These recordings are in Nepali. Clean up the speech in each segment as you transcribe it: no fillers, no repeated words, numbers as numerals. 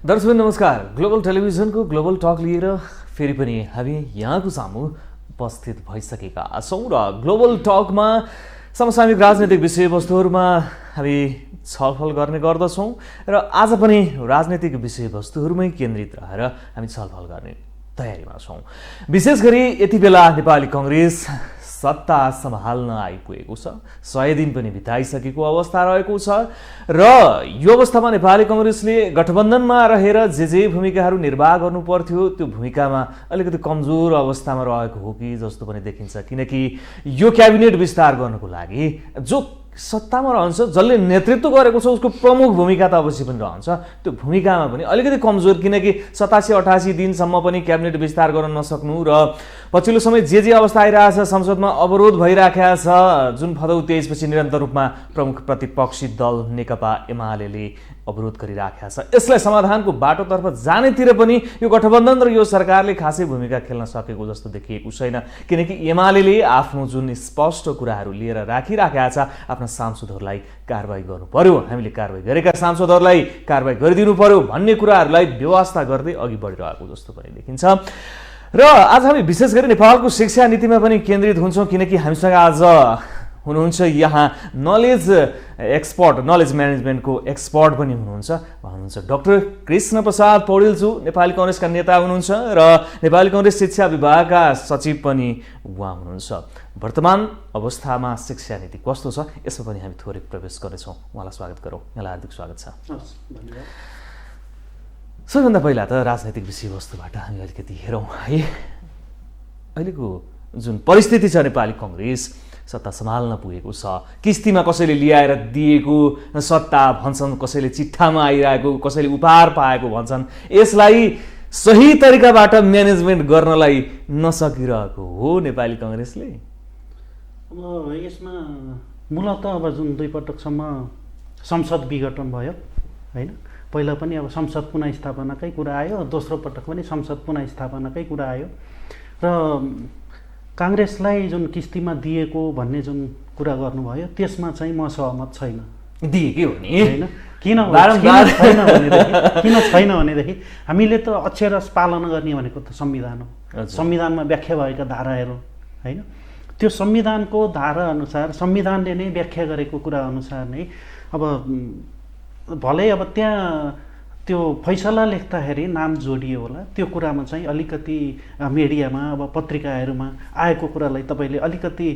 दर्शक नमस्कार। ग्लोबल टेलिभिजनको ग्लोबल टक लिएर फेरि पनि हामी यहाँको सामु उपस्थित भइसकेका छौँ र ग्लोबल टकमा समसामयिक राजनीतिक विषयवस्तुहरूमा हामी छलफल गर्ने गर्दछौँ र आज पनि राजनीतिक विषयवस्तुहरूमै केन्द्रित रहेर हामी छलफल गर्ने तयारीमा छौँ। विशेष गरी यति बेला नेपाली कांग्रेस सत्ता सम्हाल्न आइपुगेको छ। 100 दिन पनि बिताइसकेको अवस्था रहेको छ र यो अवस्थामा नेपाली कांग्रेसले गठबन्धनमा रहेर जे भूमिकाहरू निर्वाह गर्नु पर्थ्यो त्यो भूमिकामा अलिकति कमजोर अवस्थामा रहेको हो कि जस्तो पनि देखिन्छ। किनकि यो क्याबिनेट विस्तार गर्नको लागि जो सत्तामा रहन्छ, जसले नेतृत्व गरेको छ, उसको प्रमुख भूमिका त अवश्य पनि रहन्छ। त्यो भूमिकामा पनि अलिकति कमजोर, किनकि 87-88 दिनसम्म पनि क्याबिनेट विस्तार गर्न नसक्नु र पछिल्लो समय जे अवस्था आइरहेछ, संसदमा अवरोध भइराखेको छ, जुन भदौ 23 पछि निरन्तर रूपमा प्रमुख प्रतिपक्षी दल नेकपा एमाले अवरोध गरिराखेको छ। यसलाई समाधानको बाटोतर्फ जानेतिर पनि यो गठबन्धन र यो सरकारले खासै भूमिका खेल्न सकेको जस्तो देखिएको छैन। किनकि एमाले आफ्नो जुन स्पष्ट कुराहरू लिएर राखिराखेका छ, आफ्ना सांसदहरूलाई कारबाही गर्नु पर्यो, हामीले कारबाही गरेका सांसदहरूलाई कारबाही गरिदिनु पर्यो भन्ने कुराहरूलाई व्यवस्था गर्दै अघि बढिरहेको जस्तो पनि देखिन्छ। र आज हामी विशेष गरी नेपालको शिक्षा नीतिमा पनि केन्द्रित हुन्छौँ, किनकि हामीसँग आज हुनुहुन्छ यहाँ नलेज एक्सपर्ट, नलेज म्यानेजमेन्टको एक्सपर्ट पनि हुनुहुन्छ डाक्टर कृष्ण प्रसाद पौडेलज्यू, नेपाली कांग्रेसका नेता हुनुहुन्छ र नेपाली कांग्रेस शिक्षा विभागका सचिव पनि उहाँ हुनुहुन्छ। वर्तमान अवस्थामा शिक्षा नीति कस्तो छ यसमा पनि हामी थोरै प्रवेश गर्नेछौँ। उहाँलाई स्वागत गरौँ। यहाँलाई हार्दिक स्वागत छ। सबैभन्दा पहिला त राजनैतिक विषयवस्तुबाट हामी अलिकति हेरौँ है। अहिलेको जुन परिस्थिति छ, नेपाली कांग्रेस सत्ता सम्हाल्न पुगेको छ। किस्तीमा कसैले ल्याएर दिएको सत्ता भन्छन्, कसैले चिट्ठामा आइरहेको, कसैले उपहार पाएको भन्छन्। यसलाई सही तरिकाबाट म्यानेजमेन्ट गर्नलाई नसकिरहेको हो नेपाली कांग्रेसले। अब यसमा मूलतः अब जुन 2 पटकसम्म संसद विघटन भयो हैन, पहिला पनि अब संसद पुनः स्थापनाकै कुरा आयो, दोस्रो पटक पनि संसद पुनः स्थापनाकै कुरा आयो र कांग्रेसलाई जुन किस्तीमा दिएको भन्ने जुन कुरा गर्नुभयो त्यसमा चाहिँ म सहमत छैन। दिएकै हो नि हैन, किन छैन भनेदेखि हामीले त अक्षरशः पालना गर्ने भनेको त संविधान हो। संविधानमा व्याख्या भएका धाराहरू हैन, त्यो संविधानको धारा अनुसार, संविधानले नै व्याख्या गरेको कुरा अनुसार नै अब भलै अब त्यहाँ त्यो फैसला लेख्दाखेरि नाम जोडियो होला, त्यो कुरामा चाहिँ अलिकति मिडियामा अब पत्रिकाहरूमा आएको कुरालाई तपाईँले अलिकति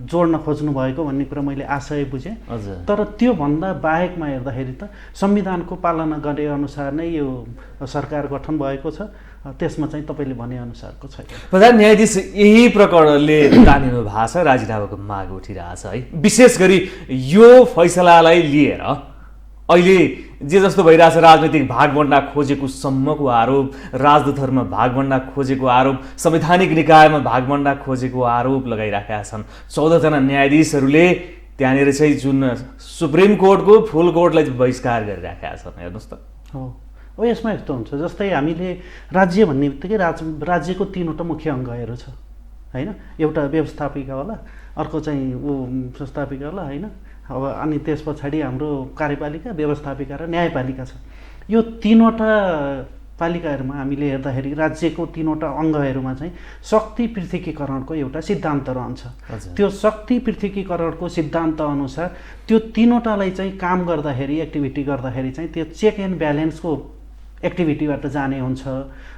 जोड्न खोज्नु भएको भन्ने कुरा मैले आशय बुझेँ। तर त्योभन्दा बाहेकमा हेर्दाखेरि त संविधानको पालना गरे अनुसार नै यो सरकार गठन भएको छ। त्यसमा चाहिँ तपाईँले भने अनुसारको छैन। प्रधान न्यायाधीश यही प्रकरणले तानिनु भएको छ, राजीनामाको माग उठिरहेछ है। विशेष गरी यो फैसलालाई लिएर अहिले जे जस्तो भइरहेछ, राजनीतिक भागभण्डा खोजेको सम्मको आरोप, राजदूतहरूमा भागभण्डा खोजेको आरोप, संवैधानिक निकायमा भागभण्डा खोजेको आरोप लगाइराखेका छन्। 14 जना न्यायाधीशहरूले त्यहाँनिर चाहिँ जुन सुप्रिम कोर्टको फुल कोर्टलाई बहिष्कार गरिराखेका छन्। हेर्नुहोस् त। हो, यसमा यस्तो हुन्छ, जस्तै हामीले राज्य भन्ने बित्तिकै राज्यको 3वटा मुख्य अङ्गहरू छ हैन। एउटा व्यवस्थापिका होला, अर्को चाहिँ संस्थापिका होला हैन, अब अनि त्यस पछाडि हाम्रो कार्यपालिका, व्यवस्थापिका र न्यायपालिका छ। यो 3वटा पालिकाहरूमा हामीले हेर्दाखेरि राज्यको 3वटा अङ्गहरूमा चाहिँ शक्ति पृथकीकरणको एउटा सिद्धान्त रहन्छ। त्यो शक्ति पृथकीकरणको सिद्धान्त अनुसार त्यो 3वटालाई चाहिँ काम गर्दाखेरि, एक्टिभिटी गर्दाखेरि चाहिँ त्यो चेक एन्ड ब्यालेन्सको एक्टिभिटीबाट जाने हुन्छ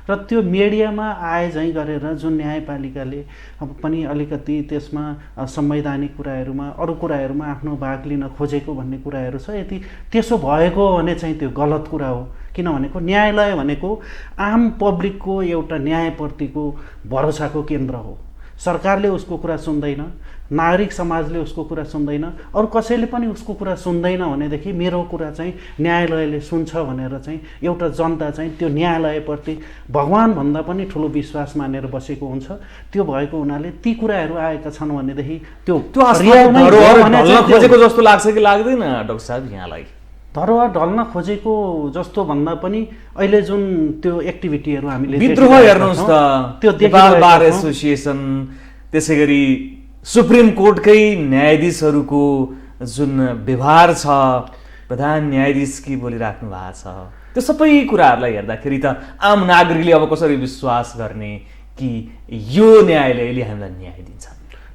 र त्यो मिडियामा आए झैँ गरेर जुन न्यायपालिकाले अब पनि अलिकति त्यसमा संवैधानिक कुराहरूमा, अरू कुराहरूमा आफ्नो भाग लिन खोजेको भन्ने कुराहरू छ। यदि त्यसो भएको भने चाहिँ त्यो गलत कुरा हो। किनभनेको न्यायालय भनेको आम पब्लिकको एउटा न्यायप्रतिको भरोसाको केन्द्र हो। सरकारले उसको कुरा सुन्दैन, नागरिक समाजले उसको कुरा सुन्दैन, अरू कसैले पनि उसको कुरा सुन्दैन भनेदेखि मेरो कुरा चाहिँ न्यायालयले सुन्छ भनेर चाहिँ एउटा जनता चाहिँ त्यो न्यायालयप्रति भगवानभन्दा पनि ठुलो विश्वास मानेर बसेको हुन्छ। त्यो भएको हुनाले ती कुराहरू आएका छन् भनेदेखि त्यो खोजेको जस्तो लाग्छ कि लाग्दैन डाक्टर साहब यहाँलाई? धरोहर ढल्न खोजेको जस्तो भन्दा पनि अहिले जुन त्यो एक्टिभिटीहरू हामीले विद्रोह हेर्नुहोस् त, त्यो नेपाल बार एसोसिएसन, त्यसै गरी सुप्रिम कोर्टकै न्यायाधीशहरूको जुन व्यवहार छ, प्रधान न्यायाधीश के बोलिराख्नु भएको छ, त्यो सबै कुराहरूलाई हेर्दाखेरि त आम नागरिकले अब कसरी विश्वास गर्ने कि यो न्यायालयले हामीलाई न्याय दिन्छ?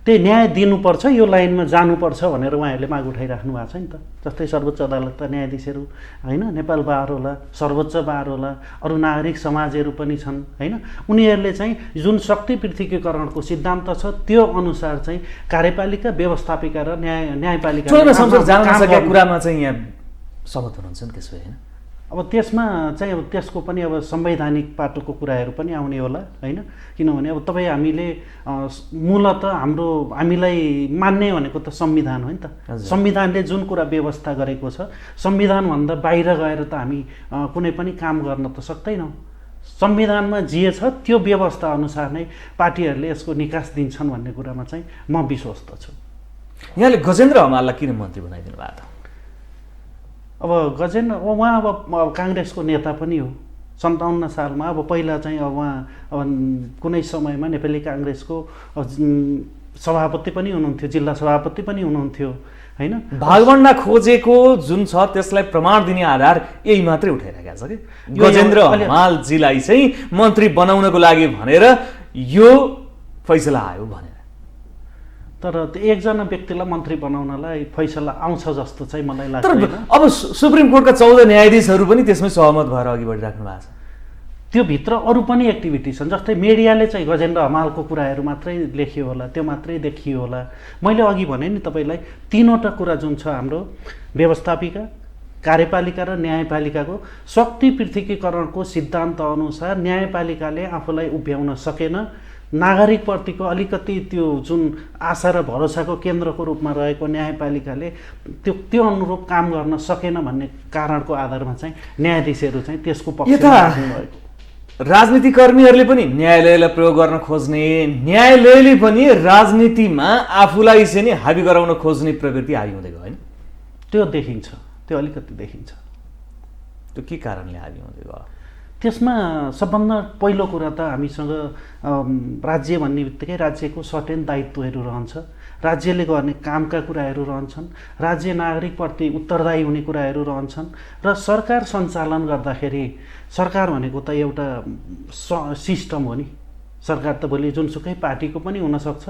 त्यही न्याय दिनुपर्छ, यो लाइनमा जानुपर्छ भनेर उहाँहरूले माग उठाइराख्नु भएको छ नि त। जस्तै सर्वोच्च अदालतका न्यायाधीशहरू होइन, नेपाल बार होला, सर्वोच्च बार होला, अरू नागरिक समाजहरू पनि छन् होइन, उनीहरूले चाहिँ जुन शक्ति पृथकीकरणको सिद्धान्त छ त्यो अनुसार चाहिँ कार्यपालिका, व्यवस्थापिका र न्यायपालिका संसद जान नसकेका कुरामा चाहिँ यहाँ सहमत हुनुहुन्छ नि त्यसो होइन? अब त्यसमा चाहिँ अब त्यसको पनि अब संवैधानिक पाटोको कुराहरू पनि आउने होला होइन, किनभने अब तपाईँ हामीले मूलत हामीलाई मान्ने भनेको त संविधान हो नि त। संविधानले जुन कुरा व्यवस्था गरेको छ, संविधानभन्दा बाहिर गएर त हामी कुनै पनि काम गर्न त सक्दैनौँ। संविधानमा जे छ त्यो व्यवस्था अनुसार नै पार्टीहरूले यसको निकास दिन्छन् भन्ने कुरामा चाहिँ म विश्वस्त छु। यहाँले गजेन्द्र हमाललाई किन मन्त्री बनाइदिनु भएको थियो? अब गजेन्द्र उहाँ अब काङ्ग्रेसको नेता पनि हो। 57 सालमा अब पहिला चाहिँ अब उहाँ कुनै समयमा नेपाली काङ्ग्रेसको सभापति पनि हुनुहुन्थ्यो, जिल्ला सभापति पनि हुनुहुन्थ्यो होइन। भागभण्डा खोजेको जुन छ त्यसलाई प्रमाण दिने आधार यही मात्रै उठाइरहेको छ कि गजेन्द्र हमालजीलाई चाहिँ मन्त्री बनाउनको लागि भनेर यो फैसला आयो भनेर। तर एकजना व्यक्तिलाई मन्त्री बनाउनलाई फैसला आउँछ जस्तो चाहिँ मलाई लाग्छ। तर अब सुप्रिम कोर्टका 14 न्यायाधीशहरू पनि त्यसमै सहमत भएर अघि बढिराख्नु भएको छ। त्यो भित्र अरू पनि एक्टिभिटी छन्, जस्तै मिडियाले चाहिँ गजेन्द्र हमालको कुराहरू मात्रै लेख्यो होला, त्यो मात्रै देखियो होला। मैले अघि भने नि तपाईँलाई तीनवटा कुरा जुन छ हाम्रो व्यवस्थापिका, कार्यपालिका र न्यायपालिकाको शक्ति पृथकीकरणको सिद्धान्त अनुसार न्यायपालिकाले आफूलाई उभ्याउन सकेन, नागरिकप्रतिको अलिकति त्यो जुन आशा र भरोसाको केन्द्रको रूपमा रहेको न्यायपालिकाले त्यो अनुरूप काम गर्न सकेन भन्ने कारणको आधारमा चाहिँ न्यायाधीशहरू चाहिँ त्यसको पक्षमा राख्नुभएको। राजनीतिकर्मीहरूले पनि न्यायालयलाई प्रयोग गर्न खोज्ने, न्यायालयले पनि राजनीतिमा आफूलाई चाहिँ नि हाबी गराउन खोज्ने प्रवृत्ति हाबी हुँदै गयो होइन? त्यो देखिन्छ, त्यो अलिकति देखिन्छ। त्यो के कारणले हाबी हुँदै गयो? त्यसमा सबभन्दा पहिलो कुरा त हामीसँग राज्य भन्ने बित्तिकै राज्यको सर्टेन दायित्वहरू रहन्छ, राज्यले गर्ने कामका कुराहरू रहन्छन्, राज्य नागरिकप्रति उत्तरदायी हुने कुराहरू रहन्छन् र सरकार सञ्चालन गर्दाखेरि सरकार भनेको त एउटा सिस्टम हो नि। सरकार त भोलि जुनसुकै पार्टीको पनि हुनसक्छ।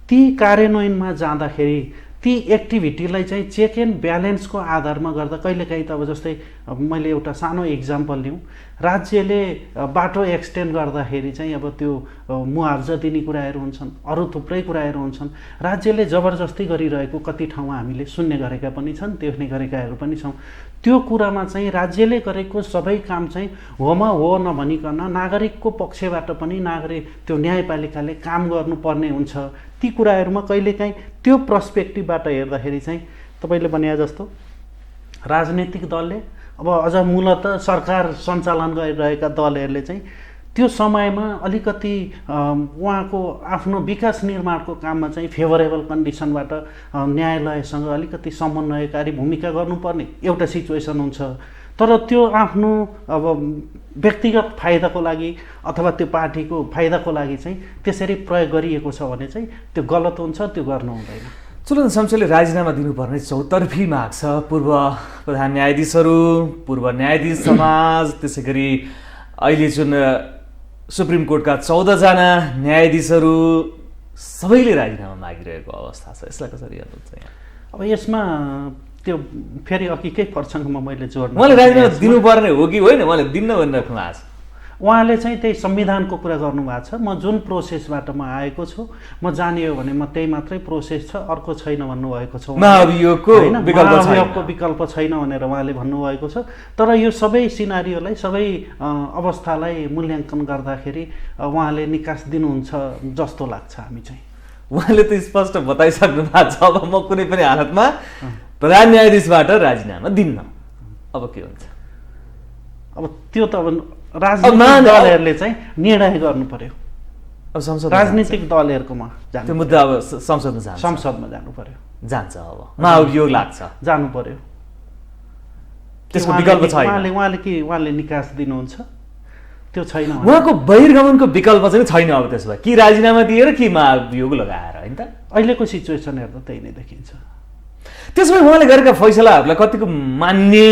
ती कार्यान्वयनमा जाँदाखेरि ती एक्टिभिटीलाई चाहिँ चेक एन्ड ब्यालेन्सको आधारमा गर्दा कहिलेकाहीँ त अब जस्तै मैले एउटा सानो इक्जाम्पल लिउँ, राज्यले बाटो एक्सटेन्ड गर्दाखेरि चाहिँ अब त्यो मुआवजा दिने कुराहरू हुन्छन्, अरू थुप्रै कुराहरू हुन्छन्। राज्यले जबरजस्ती गरिरहेको कति ठाउँमा हामीले सुन्ने गरेका पनि छन्, देख्ने गरेकाहरू पनि छौँ। त्यो कुरामा चाहिँ राज्यले गरेको सबै काम चाहिँ होमा हो नभनिकन नागरिकको पक्षबाट पनि त्यो न्यायपालिकाले काम गर्नुपर्ने हुन्छ। ती कुराहरूमा कहिलेकाहीँ त्यो पर्सपेक्टिभबाट हेर्दाखेरि चाहिँ तपाईँले भने जस्तो राजनीतिक दलले अब अझ मूलत सरकार सञ्चालन गरिरहेका दलहरूले चाहिँ त्यो समयमा अलिकति उहाँको आफ्नो विकास निर्माणको काममा चाहिँ फेभरेबल कन्डिसनबाट न्यायालयसँग अलिकति समन्वयकारी भूमिका गर्नुपर्ने एउटा सिचुएसन हुन्छ। तर त्यो आफ्नो अब व्यक्तिगत फाइदाको लागि अथवा त्यो पार्टीको फाइदाको लागि चाहिँ त्यसरी प्रयोग गरिएको छ भने चाहिँ त्यो गलत हुन्छ, त्यो गर्नु हुँदैन। चुलन शमशेरले राजीनामा दिनुपर्ने चौतर्फी माग छ। पूर्व प्रधान न्यायाधीशहरू, पूर्व न्यायाधीश समाज, त्यसै गरी अहिले जुन सुप्रिम कोर्टका 14 जना न्यायाधीशहरू सबैले राजीनामा मागिरहेको अवस्था छ। यसलाई कसरी हेर्नुहुन्छ? अब यसमा त्यो फेरि अघिकै प्रसङ्गमा मैले जोड्नु, उहाँले राजीनामा दिनुपर्ने हो कि होइन उहाँले दिन्न भनिराख्नु भएको छ। उहाँले चाहिँ त्यही संविधानको कुरा गर्नुभएको छ। म जुन प्रोसेसबाट म आएको छु, म जाने हो भने म त्यही मात्रै प्रोसेस छ, अर्को छैन भन्नुभएको छ। महाभियोगको विकल्प छैन भनेर उहाँले भन्नुभएको छ। तर यो सबै सिनारियोलाई, सबै अवस्थालाई मूल्याङ्कन गर्दाखेरि उहाँले निकास दिनुहुन्छ जस्तो लाग्छ हामी चाहिँ। उहाँले त स्पष्ट बताइसक्नु भएको छ, अब म कुनै पनि हालतमा प्रधान न्यायाधीशबाट राजीनामा दिन्न। अब के हुन्छ? अब त्यो त अब राजनीतिक दलहरूले चाहिँ निर्णय गर्नु पर्यो। अब संसद राजनीतिक दलहरूकोमा जानु, त्यो मुद्दा अब संसदमा जानु पर्यो, जान्छ। अब महाभियोग लाग्छ, जानु पर्यो। त्यसको विकल्प छैन। उहाँले निकास दिनुहुन्छ, त्यो छैन। उहाँको बहिर्गमनको विकल्प चाहिँ छैन। अब त्यसो भए कि राजीनामा दिएर कि महाभियोग लगाएर होइन त? अहिलेको सिचुएसन हेर्दा त्यही नै देखिन्छ। त्यसो भए उहाँले गरेका फैसलाहरूलाई कतिको मान्ने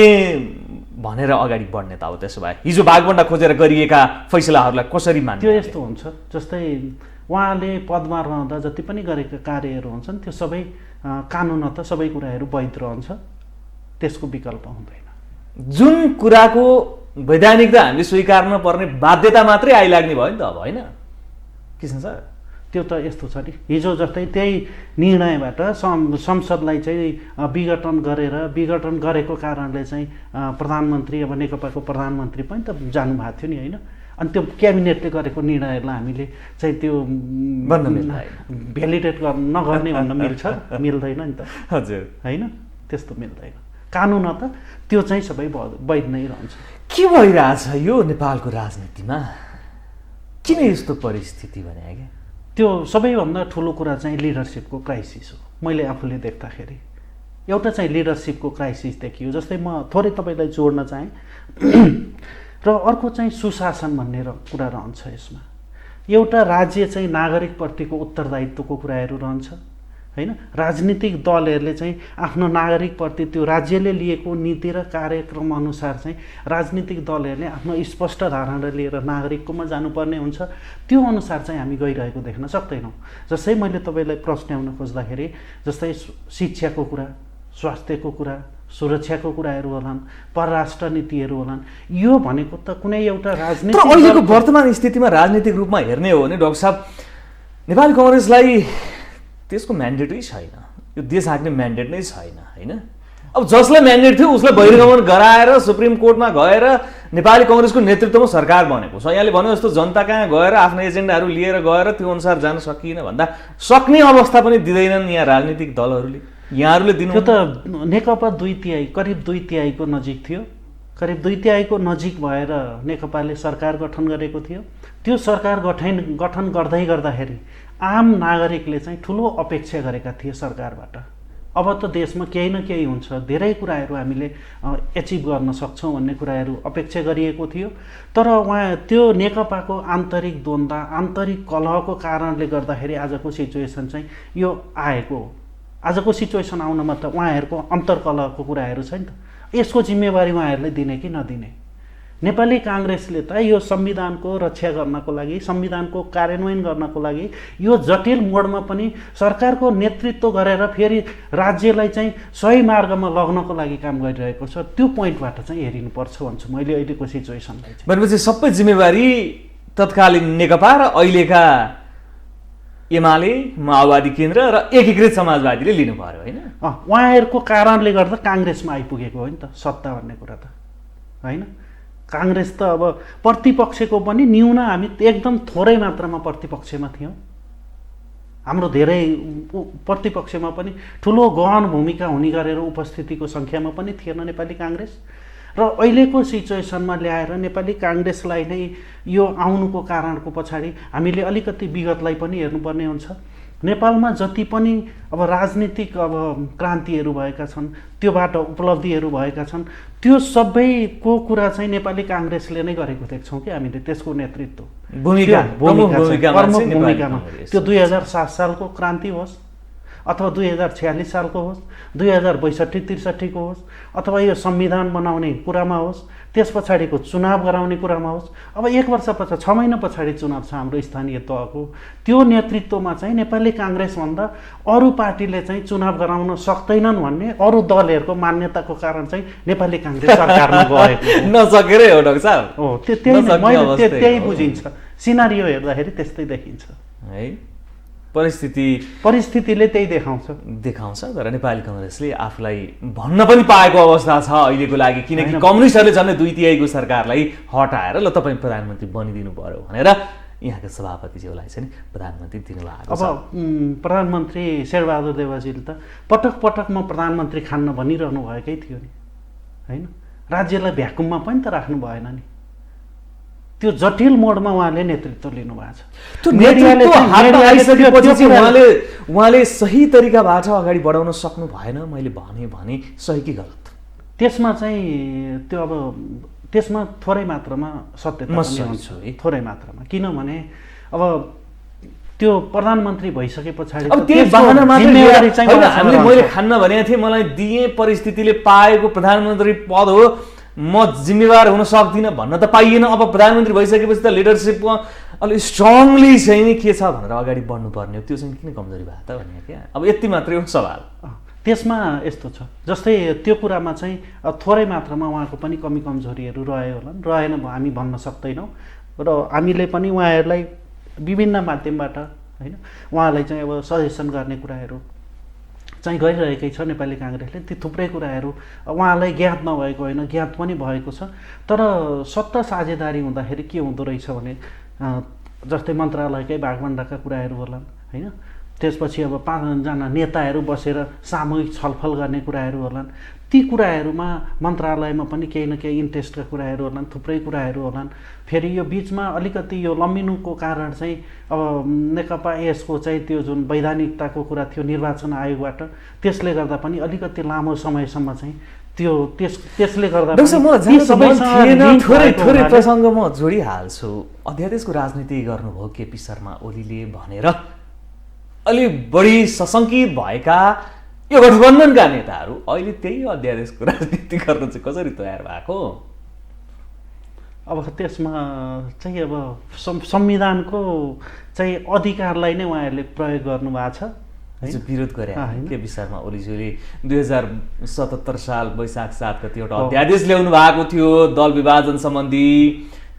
भनेर अगाडि बढ्ने त अब त्यसो भए हिजो भागभन्डा खोजेर गरिएका फैसलाहरूलाई कसरी मान्ने? त्यो यस्तो हुन्छ जस्तै उहाँले पदमा रहँदा जति पनि गरेका कार्यहरू हुन्छन् त्यो सबै कानुनत सबै कुराहरू वैध रहन्छ, त्यसको विकल्प हुँदैन। जुन कुराको वैधानिकता हामीले स्वीकार्न पर्ने बाध्यता मात्रै आइलाग्ने भयो नि त अब, होइन किसन सर? त्यो त यस्तो छ नि, हिजो जस्तै त्यही निर्णयबाट संसदलाई चाहिँ विघटन गरेको कारणले चाहिँ प्रधानमन्त्री अब नेकपाको प्रधानमन्त्री पनि त जानुभएको थियो नि, होइन? अनि त्यो क्याबिनेटले गरेको निर्णयहरूलाई हामीले चाहिँ त्यो भ्यालिडेट नगर्ने भन्न मिल्छ? मिल्दैन नि त, हजुर, होइन? त्यस्तो मिल्दैन। कानुन त त्यो चाहिँ सबै वैध नै रहन्छ। के भइरहेछ यो नेपालको राजनीतिमा? किन यस्तो परिस्थिति भने क्या? त्यो सबैभन्दा ठुलो कुरा चाहिँ लिडरसिपको क्राइसिस हो। मैले आफूले देख्दाखेरि एउटा चाहिँ लिडरसिपको क्राइसिस देखियो। जस्तै म थोरै तपाईँलाई जोड्न चाहेँ र अर्को चाहिँ सुशासन भन्ने कुरा रहन्छ यसमा। एउटा राज्य चाहिँ नागरिकप्रतिको उत्तरदायित्वको कुराहरू रहन्छ, होइन? राजनीतिक दलहरूले चाहिँ आफ्नो नागरिकप्रति त्यो राज्यले लिएको नीति र कार्यक्रम अनुसार चाहिँ राजनीतिक दलहरूले आफ्नो स्पष्ट धारणा लिएर नागरिककोमा जानुपर्ने हुन्छ। त्यो अनुसार चाहिँ हामी गइरहेको देख्न सक्दैनौँ। जस्तै मैले तपाईँलाई प्रश्नाउन खोज्दाखेरि जस्तै शिक्षाको कुरा, स्वास्थ्यको कुरा, सुरक्षाको कुराहरू होलान्, परराष्ट्र नीतिहरू होलान्, यो भनेको त कुनै एउटा राजनीतिक तर अहिलेको वर्तमान स्थितिमा राजनीतिक रूपमा हेर्ने हो भने डाक्टर साहब, नेपाली काङ्ग्रेसलाई त्यसको म्यान्डेटै छैन, यो देश हाँक्ने म्यान्डेट नै छैन, होइन? अब जसलाई म्यान्डेट थियो उसलाई बहिर्गमन गराएर सुप्रिम कोर्टमा गएर नेपाली काङ्ग्रेसको नेतृत्वमा सरकार बनेको छ। यहाँले भने जस्तो जनता कहाँ गएर आफ्नो एजेन्डाहरू लिएर गएर त्यो अनुसार जान सकिएन भन्दा सक्ने अवस्था पनि दिँदैनन् यहाँ राजनीतिक दलहरूले। यहाँहरूले दिनु त्यो त नेकपा करिब 2/3 नजिक थियो। करिब 2/3 नजिक भएर नेकपाले सरकार गठन गरेको थियो। त्यो सरकार गठन गर्दै गर्दाखेरि आम नागरिकले चाहिँ ठुलो अपेक्षा गरेका थिए सरकारबाट। अब त देशमा केही न केही हुन्छ, धेरै कुराहरू हामीले एचिभ गर्न सक्छौँ भन्ने कुराहरू अपेक्षा गरिएको थियो। तर त्यो नेकपाको आन्तरिक द्वन्द्व, आन्तरिक कलहको कारणले गर्दाखेरि आजको सिचुएसन चाहिँ यो आएको हो। आजको सिचुएसन आउनमा त उहाँहरूको अन्तर्कलहको कुराहरू छ नि त। यसको जिम्मेवारी उहाँहरूलाई दिने कि नदिने? नेपाली काङ्ग्रेसले त यो संविधानको रक्षा गर्नको लागि, संविधानको कार्यान्वयन गर्नको लागि यो जटिल मोडमा पनि सरकारको नेतृत्व गरेर फेरि राज्यलाई चाहिँ सही मार्गमा लग्नको लागि काम गरिरहेको छ। त्यो पोइन्टबाट चाहिँ हेरिनुपर्छ भन्छु मैले अहिलेको सिचुएसनलाई चाहिँ। भनेपछि सबै जिम्मेवारी तत्कालीन नेकपा र अहिलेका एमाले, माओवादी केन्द्र र एकीकृत समाजवादीले लिनु पर्यो, होइन? उहाँहरूको कारणले गर्दा काङ्ग्रेसमा आइपुगेको हो नि त सत्ता भन्ने कुरा त, होइन? काङ्ग्रेस त अब प्रतिपक्षको पनि न्यून, हामी एकदम थोरै मात्रामा प्रतिपक्षमा थियौँ। हाम्रो धेरै प्रतिपक्षमा पनि ठुलो गहन भूमिका हुने गरेर उपस्थितिको सङ्ख्यामा पनि थिएन नेपाली काङ्ग्रेस। र अहिलेको सिचुएसनमा ल्याएर नेपाली काङ्ग्रेसलाई नै यो आउनुको कारणको पछाडि हामीले अलिकति विगतलाई पनि हेर्नुपर्ने हुन्छ। नेपालमा जति पनि अब राजनीतिक क्रान्तिहरू भएका छन्, त्योबाट उपलब्धिहरू भएका छन्, त्यो सबैको कुरा चाहिँ नेपाली काङ्ग्रेसले नै गरेको देख्छौँ कि हामीले। त्यसको नेतृत्व भूमिकामा त्यो 2007 सालको क्रान्ति होस् अथवा 2046 सालको होस्, 2062-63 को होस्, अथवा यो संविधान बनाउने कुरामा होस्, त्यस पछाडिको चुनाव गराउने कुरामा होस्। अब 1 वर्ष पछाडि 6 महिना पछाडि चुनाव छ हाम्रो स्थानीय तहको। त्यो नेतृत्वमा चाहिँ नेपाली काङ्ग्रेसभन्दा अरू पार्टीले चाहिँ चुनाव गराउन सक्दैनन् भन्ने अरू दलहरूको मान्यताको कारण चाहिँ नेपाली काङ्ग्रेस सरकारमा गएको नसकेरै हो डाक्टर साहब। हो, त्यही बुझिन्छ। सिनारियो हेर्दाखेरि त्यस्तै देखिन्छ है। परिस्थितिले त्यही देखाउँछ। तर नेपाली काङ्ग्रेसले आफूलाई भन्न पनि पाएको अवस्था छ अहिलेको लागि, किनकि कम्युनिस्टहरूले झन् 2/3 सरकारलाई हटाएर ल तपाईँ प्रधानमन्त्री बनिदिनु पर्यो भनेर यहाँका सभापतिज्यूलाई चाहिँ प्रधानमन्त्री दिनुभएको छ। अब प्रधानमन्त्री शेरबहादुर देउवाजीले त पटक म प्रधानमन्त्री खान्न भनिरहनु भएकै थियो नि, होइन? राज्यलाई भ्याकुममा पनि त राख्नु भएन नि। त्यो जटिल मोडमा उहाँले नेतृत्व लिनुभएको छ। उहाँले सही तरिकाबाट अगाडि बढाउन सक्नु भएन, मैले भने सही कि गलत? त्यसमा चाहिँ त्यो अब त्यसमा थोरै मात्रामा सत्यता हुन्छ, थोरै मात्रामा। किनभने अब त्यो प्रधानमन्त्री भइसके पछाडि मैले खान्न भनेको थिएँ, मलाई दिए परिस्थितिले पाएको प्रधानमन्त्री पद हो, म जिम्मेवार हुन सक्दिनँ भन्न त पाइएन। अब प्रधानमन्त्री भइसकेपछि त लिडरसिपमा अलिक स्ट्रङली चाहिँ नि के छ भनेर अगाडि बढ्नुपर्ने हो, त्यो चाहिँ किन कमजोरी भयो त भन्ने क्या। अब यति मात्रै हो सवाल। त्यसमा यस्तो छ, जस्तै त्यो कुरामा चाहिँ थोरै मात्रामा उहाँको पनि कमी कमजोरीहरू रह्यो होला, रहेन हामी भन्न सक्दैनौँ। र हामीले पनि उहाँहरूलाई विभिन्न माध्यमबाट होइन उहाँलाई चाहिँ अब सजेसन गर्ने कुराहरू चाहिँ गरिरहेकै छ नेपाली काङ्ग्रेसले। ती थुप्रै कुराहरू उहाँलाई ज्ञात नभएको होइन, ज्ञात पनि भएको छ। तर सत्ता साझेदारी हुँदाखेरि के हुँदो रहेछ भने जस्तै मन्त्रालयकै भागभण्डाका कुराहरू होलान् होइन, त्यसपछि अब 5 जना नेताहरू बसेर सामूहिक छलफल गर्ने कुराहरू होलान्। ती कुराहरूमा मन्त्रालयमा पनि केही न केही इन्ट्रेस्टका कुराहरू होलान्, थुप्रै कुराहरू होलान्। फेरि यो बिचमा अलिकति यो लम्बिनुको कारण चाहिँ अब नेकपा यसको चाहिँ त्यो जुन वैधानिकताको कुरा थियो निर्वाचन आयोगबाट, त्यसले गर्दा पनि अलिकति लामो समयसम्म चाहिँ त्यसले गर्दा थोरै प्रसङ्ग म जोडिहाल्छु। अध्यादेशको राजनीति गर्नुभयो केपी शर्मा ओलीले भनेर अलि बढी सशङ्कित भएका यो गठबन्धनका नेताहरू अहिले त्यही अध्यादेशको राजनीति गर्न चाहिँ कसरी तयार भएको? अब त्यसमा चाहिँ अब संविधानको चाहिँ अधिकारलाई नै उहाँहरूले प्रयोग गर्नुभएको छ। विरोध गरे केपी शर्मा ओलीज्यूले 2077 साल वैशाख 7 गते एउटा अध्यादेश ल्याउनु भएको थियो दल विभाजन सम्बन्धी।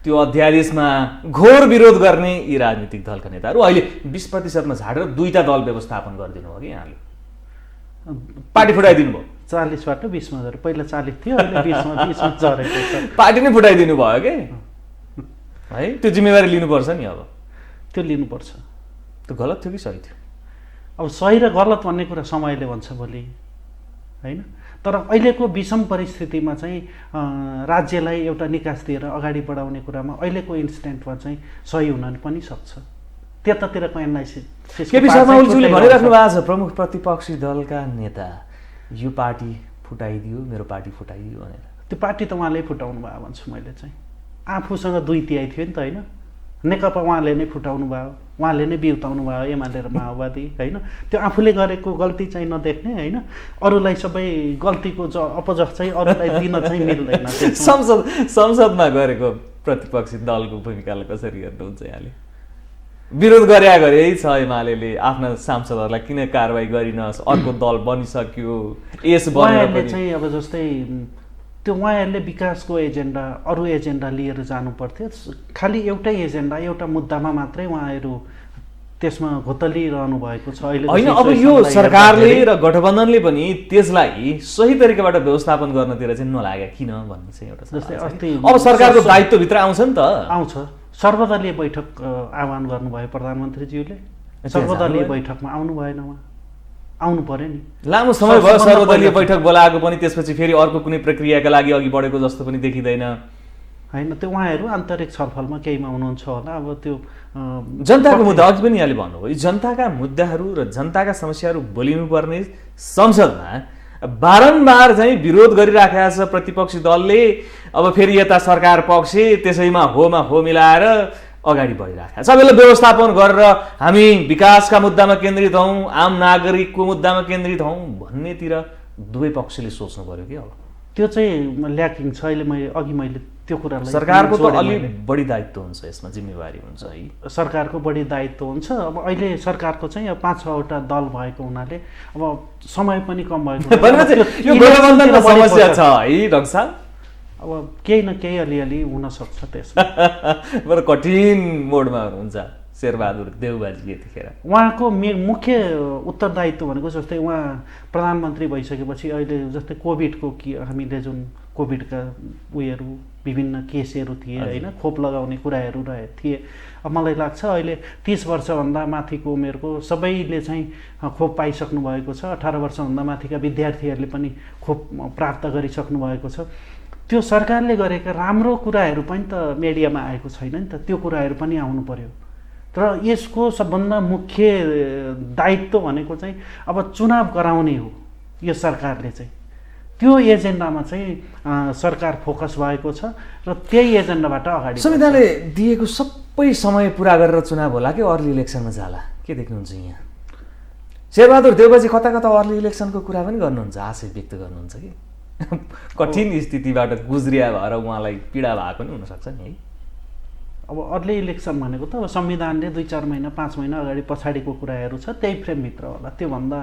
त्यो अध्यादेशमा घोर विरोध गर्ने यी राजनीतिक दलका नेताहरू अहिले 20% झाडेर 2टा दल व्यवस्थापन गरिदिनु भयो कि यहाँले, पार्टी फुटाइदिनु भयो। 40बाट 20मा झऱ्यो, पहिला 40 थियो अहिले 20मा झरेको छ। पार्टी नै फुटाइदिनु भयो कि है, त्यो जिम्मेवारी लिनुपर्छ नि। अब त्यो लिनुपर्छ। त्यो गलत थियो कि सही थियो? अब सही र गलत भन्ने कुरा समयले भन्छ भोलि होइन। तर अहिलेको विषम परिस्थितिमा चाहिँ राज्यलाई एउटा निकास दिएर अगाडि बढाउने कुरामा अहिलेको इन्सिडेन्टमा चाहिँ सही हुन पनि सक्छ। त्यतातिरको एनालाइसिस केपी शर्मा ओलीज्यूले भनिराख्नु भएको छ, प्रमुख प्रतिपक्षी दलका नेता यो पार्टी फुटाइदियो, मेरो पार्टी फुटाइदियो भनेर। त्यो पार्टी त उहाँले फुटाउनु भयो भन्छु मैले चाहिँ। आफूसँग 2 तिहाई थियो नि त होइन, नेकपा उहाँले नै फुटाउनु भयो, उहाँले नै बिउताउनु भयो एमाले र माओवादी होइन। त्यो आफूले गरेको गल्ती चाहिँ नदेख्ने होइन, अरूलाई सबै गल्तीको अपजस चाहिँ अरूलाई दिन चाहिँ मिल्दैन। संसदमा गरेको प्रतिपक्षी दलको भूमिकालाई कसरी हेर्नुहुन्छ यहाँले? विरोध गरे छ एमाले आफ्ना सांसदहरूलाई किन कारवाही गरिनस्, अर्को दल बनिसक्यो यस बनेर चाहिँ अब जस्तै त्यो उहाँहरूले विकासको एजेन्डा अरू एजेन्डा लिएर जानु पर्थ्यो। खालि एउटै एजेन्डा एउटा मुद्दामा मात्रै उहाँहरू त्यसमा घोतलिरहनु भएको छ अहिले होइन। अब यो सरकारले र गठबन्धनले पनि त्यसलाई सही तरिकाबाट व्यवस्थापन गर्नतिर चाहिँ नलागे किन भन्ने चाहिँ एउटा जस्तै अस्ति अब सरकारको दायित्वभित्र आउँछ नि त। आउँछ। सर्वदलीय बैठक आह्वान गर्नुभयो प्रधानमन्त्रीज्यूले, सर्वदलीय बैठकमा आउनु भएन, उहाँ आउनु पर्यो नि। लामो समय भयो सर्वदलीय बैठक बोलाएको पनि, त्यसपछि फेरि अर्को कुनै प्रक्रियाका लागि अघि बढेको जस्तो पनि देखिँदैन होइन। त्यो उहाँहरू आन्तरिक छलफलमा केहीमा हुनुहुन्छ होला। अब त्यो जनताको मुद्दा अघि पनि यहाँले भन्नुभयो, जनताका मुद्दाहरू र जनताका समस्याहरू बोलिनुपर्ने संसदमा बारम्बार चाहिँ विरोध गरिराखेका छ प्रतिपक्षी दलले। अब फेरि यता सरकार पक्ष त्यसैमा हो मिलाएर अगाडि बढिराखेका छ। सबैलाई व्यवस्थापन गरेर हामी विकासका मुद्दामा केन्द्रित हौँ, आम नागरिकको मुद्दामा केन्द्रित हौँ भन्नेतिर दुवै पक्षले सोच्नु पर्यो कि। अब त्यो चाहिँ ल्याकिङ छ अहिले। मैले त्यो कुरालाई सरकारको त अलि बढी दायित्व हुन्छ, यसमा जिम्मेवारी हुन्छ है, सरकारको बढी दायित्व हुन्छ। अब अहिले सरकारको चाहिँ 5-6वटा दल भएको हुनाले अब समय पनि कम भएको यो गठबन्धनको समस्या छ है डाक्टर साहब। अब केही न केही अलिअलि हुनसक्छ त्यसमा। बरु कठिन मोडमा हुनुहुन्छ शेरबहादुर देउबाजी यतिखेर। उहाँको मुख्य उत्तरदायित्व भनेको जस्तै उहाँ प्रधानमन्त्री भइसकेपछि अहिले जस्तै कोभिडको हामीले जुन कोभिडका उयोहरू विभिन्न केसहरू थिए होइन, खोप लगाउने कुराहरू थिए। अब मलाई लाग्छ अहिले 30 वर्षभन्दा माथिको उमेरको सबैले चाहिँ खोप पाइसक्नु भएको छ। 18 वर्षभन्दा माथिका विद्यार्थीहरूले पनि खोप प्राप्त गरिसक्नु भएको छ। त्यो सरकारले गरेका राम्रो कुराहरू पनि त मिडियामा आएको छैन नि त, त्यो कुराहरू पनि आउनु पर्यो। तर यसको सबभन्दा मुख्य दायित्व भनेको चाहिँ अब चुनाव गराउने हो यो सरकारले चाहिँ। त्यो एजेन्डामा चाहिँ सरकार फोकस भएको छ र त्यही एजेन्डाबाट अगाडि। संविधानले दिएको सबै समय पुरा गरेर चुनाव होला कि अर्ली इलेक्सनमा जाला, के देख्नुहुन्छ यहाँ? शेरबहादुर देउबाजी कता अर्ली इलेक्सनको कुरा पनि गर्नुहुन्छ, आशय व्यक्त गर्नुहुन्छ कि? कठिन स्थितिबाट गुज्रिया भएर उहाँलाई पीडा भएको पनि हुनसक्छ नि है। अब अर्ली इलेक्सन भनेको त अब संविधानले 2-4 महिना 5 महिना अगाडि पछाडिको कुराहरू छ, त्यही फ्रेमभित्र होला। त्योभन्दा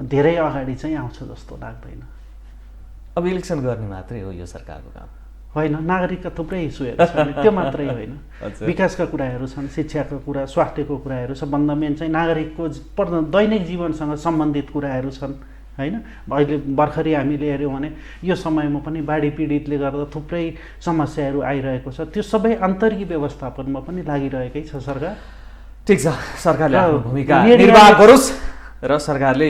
धेरै अगाडि चाहिँ आउँछ जस्तो लाग्दैन। अब इलेक्सन गर्ने मात्रै हो यो सरकारको काम होइन, नागरिकका थुप्रै इस्युहरू छन्, त्यो मात्रै होइन। विकासका कुराहरू छन्, शिक्षाको कुरा, स्वास्थ्यको कुराहरू छ। भन्दा मेन चाहिँ नागरिकको दैनिक जीवनसँग सम्बन्धित कुराहरू छन् होइन। अहिले भर्खरै हामीले हेऱ्यौँ भने यो समयमा पनि बाढी पीडितले गर्दा थुप्रै समस्याहरू आइरहेको छ। त्यो सबै आन्तरिक व्यवस्थापनमा पनि लागिरहेकै छ सरकार। ठिक छ, सरकारले आफ्नो भूमिका निर्वाह गरोस् र सरकारले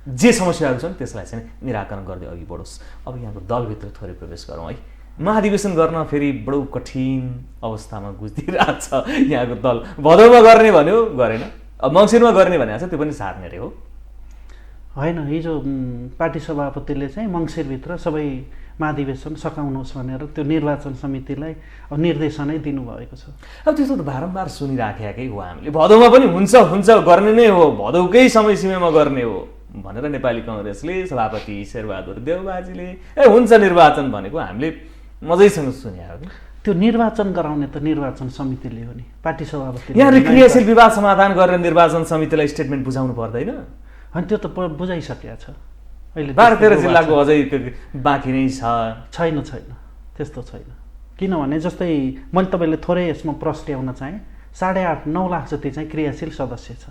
जे समस्याहरू छन् त्यसलाई चाहिँ निराकरण गर्दै अघि बढोस्। अब यहाँको दलभित्र थोरै प्रवेश गरौँ है। महाधिवेशन गर्न फेरि बडो कठिन अवस्थामा गुज्रिरहेको छ यहाँको दल। भदौमा गर्ने भन्यो गरेन, अब मङ्सिरमा गर्ने भनेको छ त्यो पनि सार्ने रे हो होइन। हिजो पार्टी सभापतिले चाहिँ मङ्सिरभित्र सबै महाधिवेशन सकाउनुहोस् भनेर त्यो निर्वाचन समितिलाई अब निर्देशनै दिनुभएको छ। अब त्यस्तो त बारम्बार सुनिराखेकै हो हामीले, भदौमा पनि हुन्छ हुन्छ गर्ने नै हो, भदौकै समय सीमामा गर्ने हो भनेर नेपाली कङ्ग्रेसले सभापति शेरबहादुर देउबाजीले हुन्छ निर्वाचन भनेको हामीले मजैसँग सुन्या हो। त्यो निर्वाचन गराउने त निर्वाचन समितिले हो नि, पार्टी सभापतिले। यहाँले क्रियाशील विवाद समाधान गरेर निर्वाचन समितिलाई स्टेटमेन्ट बुझाउनु पर्दैन? अनि त्यो त बुझाइसकेको छ। अहिले 12-13 जिल्लाको अझै बाँकी नै छैन। त्यस्तो छैन। किनभने जस्तै मैले तपाईँले थोरै यसमा प्रस्ट्याउन चाहेँ, 8.5-9 लाख जति चाहिँ क्रियाशील सदस्य छ।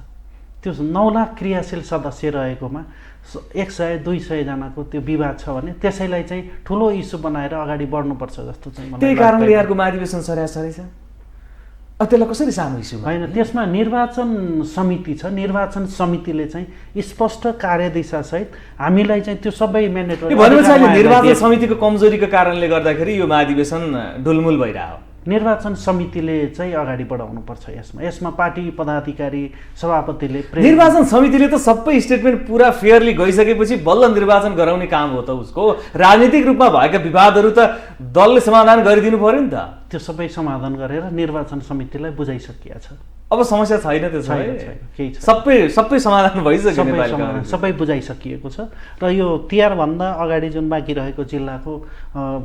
त्यो 9 लाख क्रियाशील सदस्य रहेकोमा 100-200 जनाको त्यो विवाद छ भने त्यसैलाई चाहिँ ठुलो इस्यु बनाएर अगाडि बढ्नुपर्छ जस्तो चाहिँ मलाई लाग्छ। त्यही कारणले यहाँको महाधिवेशन सरासरी छ। अब त्यसलाई कसरी सानो इस्यु होइन, त्यसमा निर्वाचन समिति छ। निर्वाचन समितिले चाहिँ स्पष्ट कार्यदिशासहित हामीलाई चाहिँ त्यो सबै म्यान्डेटरी भनेपछि निर्वाचन समितिको कमजोरीको कारणले गर्दाखेरि यो महाधिवेशन ढुलमुल भइरहेको। निर्वाचन समितिले चाहिँ अगाडि बढाउनुपर्छ यसमा पार्टी पदाधिकारी सभापतिले। निर्वाचन समितिले त सबै स्टेटमेन्ट पुरा फेयरली गइसकेपछि बल्ल निर्वाचन गराउने काम हो त उसको। राजनीतिक रूपमा भएका विवादहरू त दलले समाधान गरिदिनु पर्यो नि त। त्यो सबै समाधान गरेर निर्वाचन समितिलाई बुझाइसकिया छ। अब समस्या छैन त्यो केही छ, सबै समाधान भइसक्यो, सबै बुझाइसकिएको छ। र यो तिहारभन्दा अगाडि जुन बाँकी रहेको जिल्लाको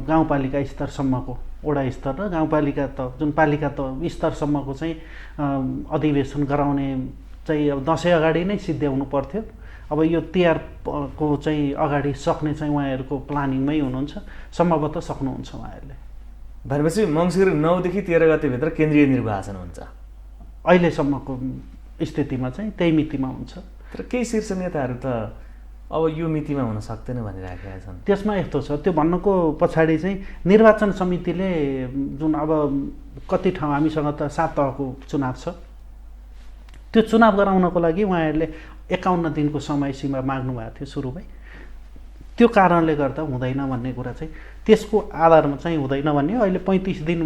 गाउँपालिका स्तरसम्मको, वडा स्तर र गाउँपालिका त जुन पालिका त स्तरसम्मको चाहिँ अधिवेशन गराउने चाहिँ अब दसैँ अगाडि नै सिद्ध्याउनु पर्थ्यो। अब यो तिहारको चाहिँ अगाडि सक्ने चाहिँ उहाँहरूको प्लानिङमै हुनुहुन्छ, सम्भवतः सक्नुहुन्छ उहाँहरूले। भनेपछि मङ्सिर 9 देखि 13 गतेभित्र केन्द्रीय निर्वाचन हुन्छ अहिलेसम्मको स्थितिमा चाहिँ त्यही मितिमा हुन्छ। तर केही शीर्ष नेताहरू त अब यो मितिमा हुन सक्दैन भनिराखेका छन्। त्यसमा यस्तो छ, त्यो भन्नुको पछाडि चाहिँ निर्वाचन समितिले जुन अब कति ठाउँ हामीसँग त 7 तहको चुनाव छ, त्यो चुनाव गराउनको लागि उहाँहरूले 51 दिनको समय सीमा माग्नु भएको थियो सुरुमै। त्यो कारणले गर्दा हुँदैन भन्ने कुरा चाहिँ त्यसको आधारमा चाहिँ हुँदैन भन्ने। अहिले 35 दिन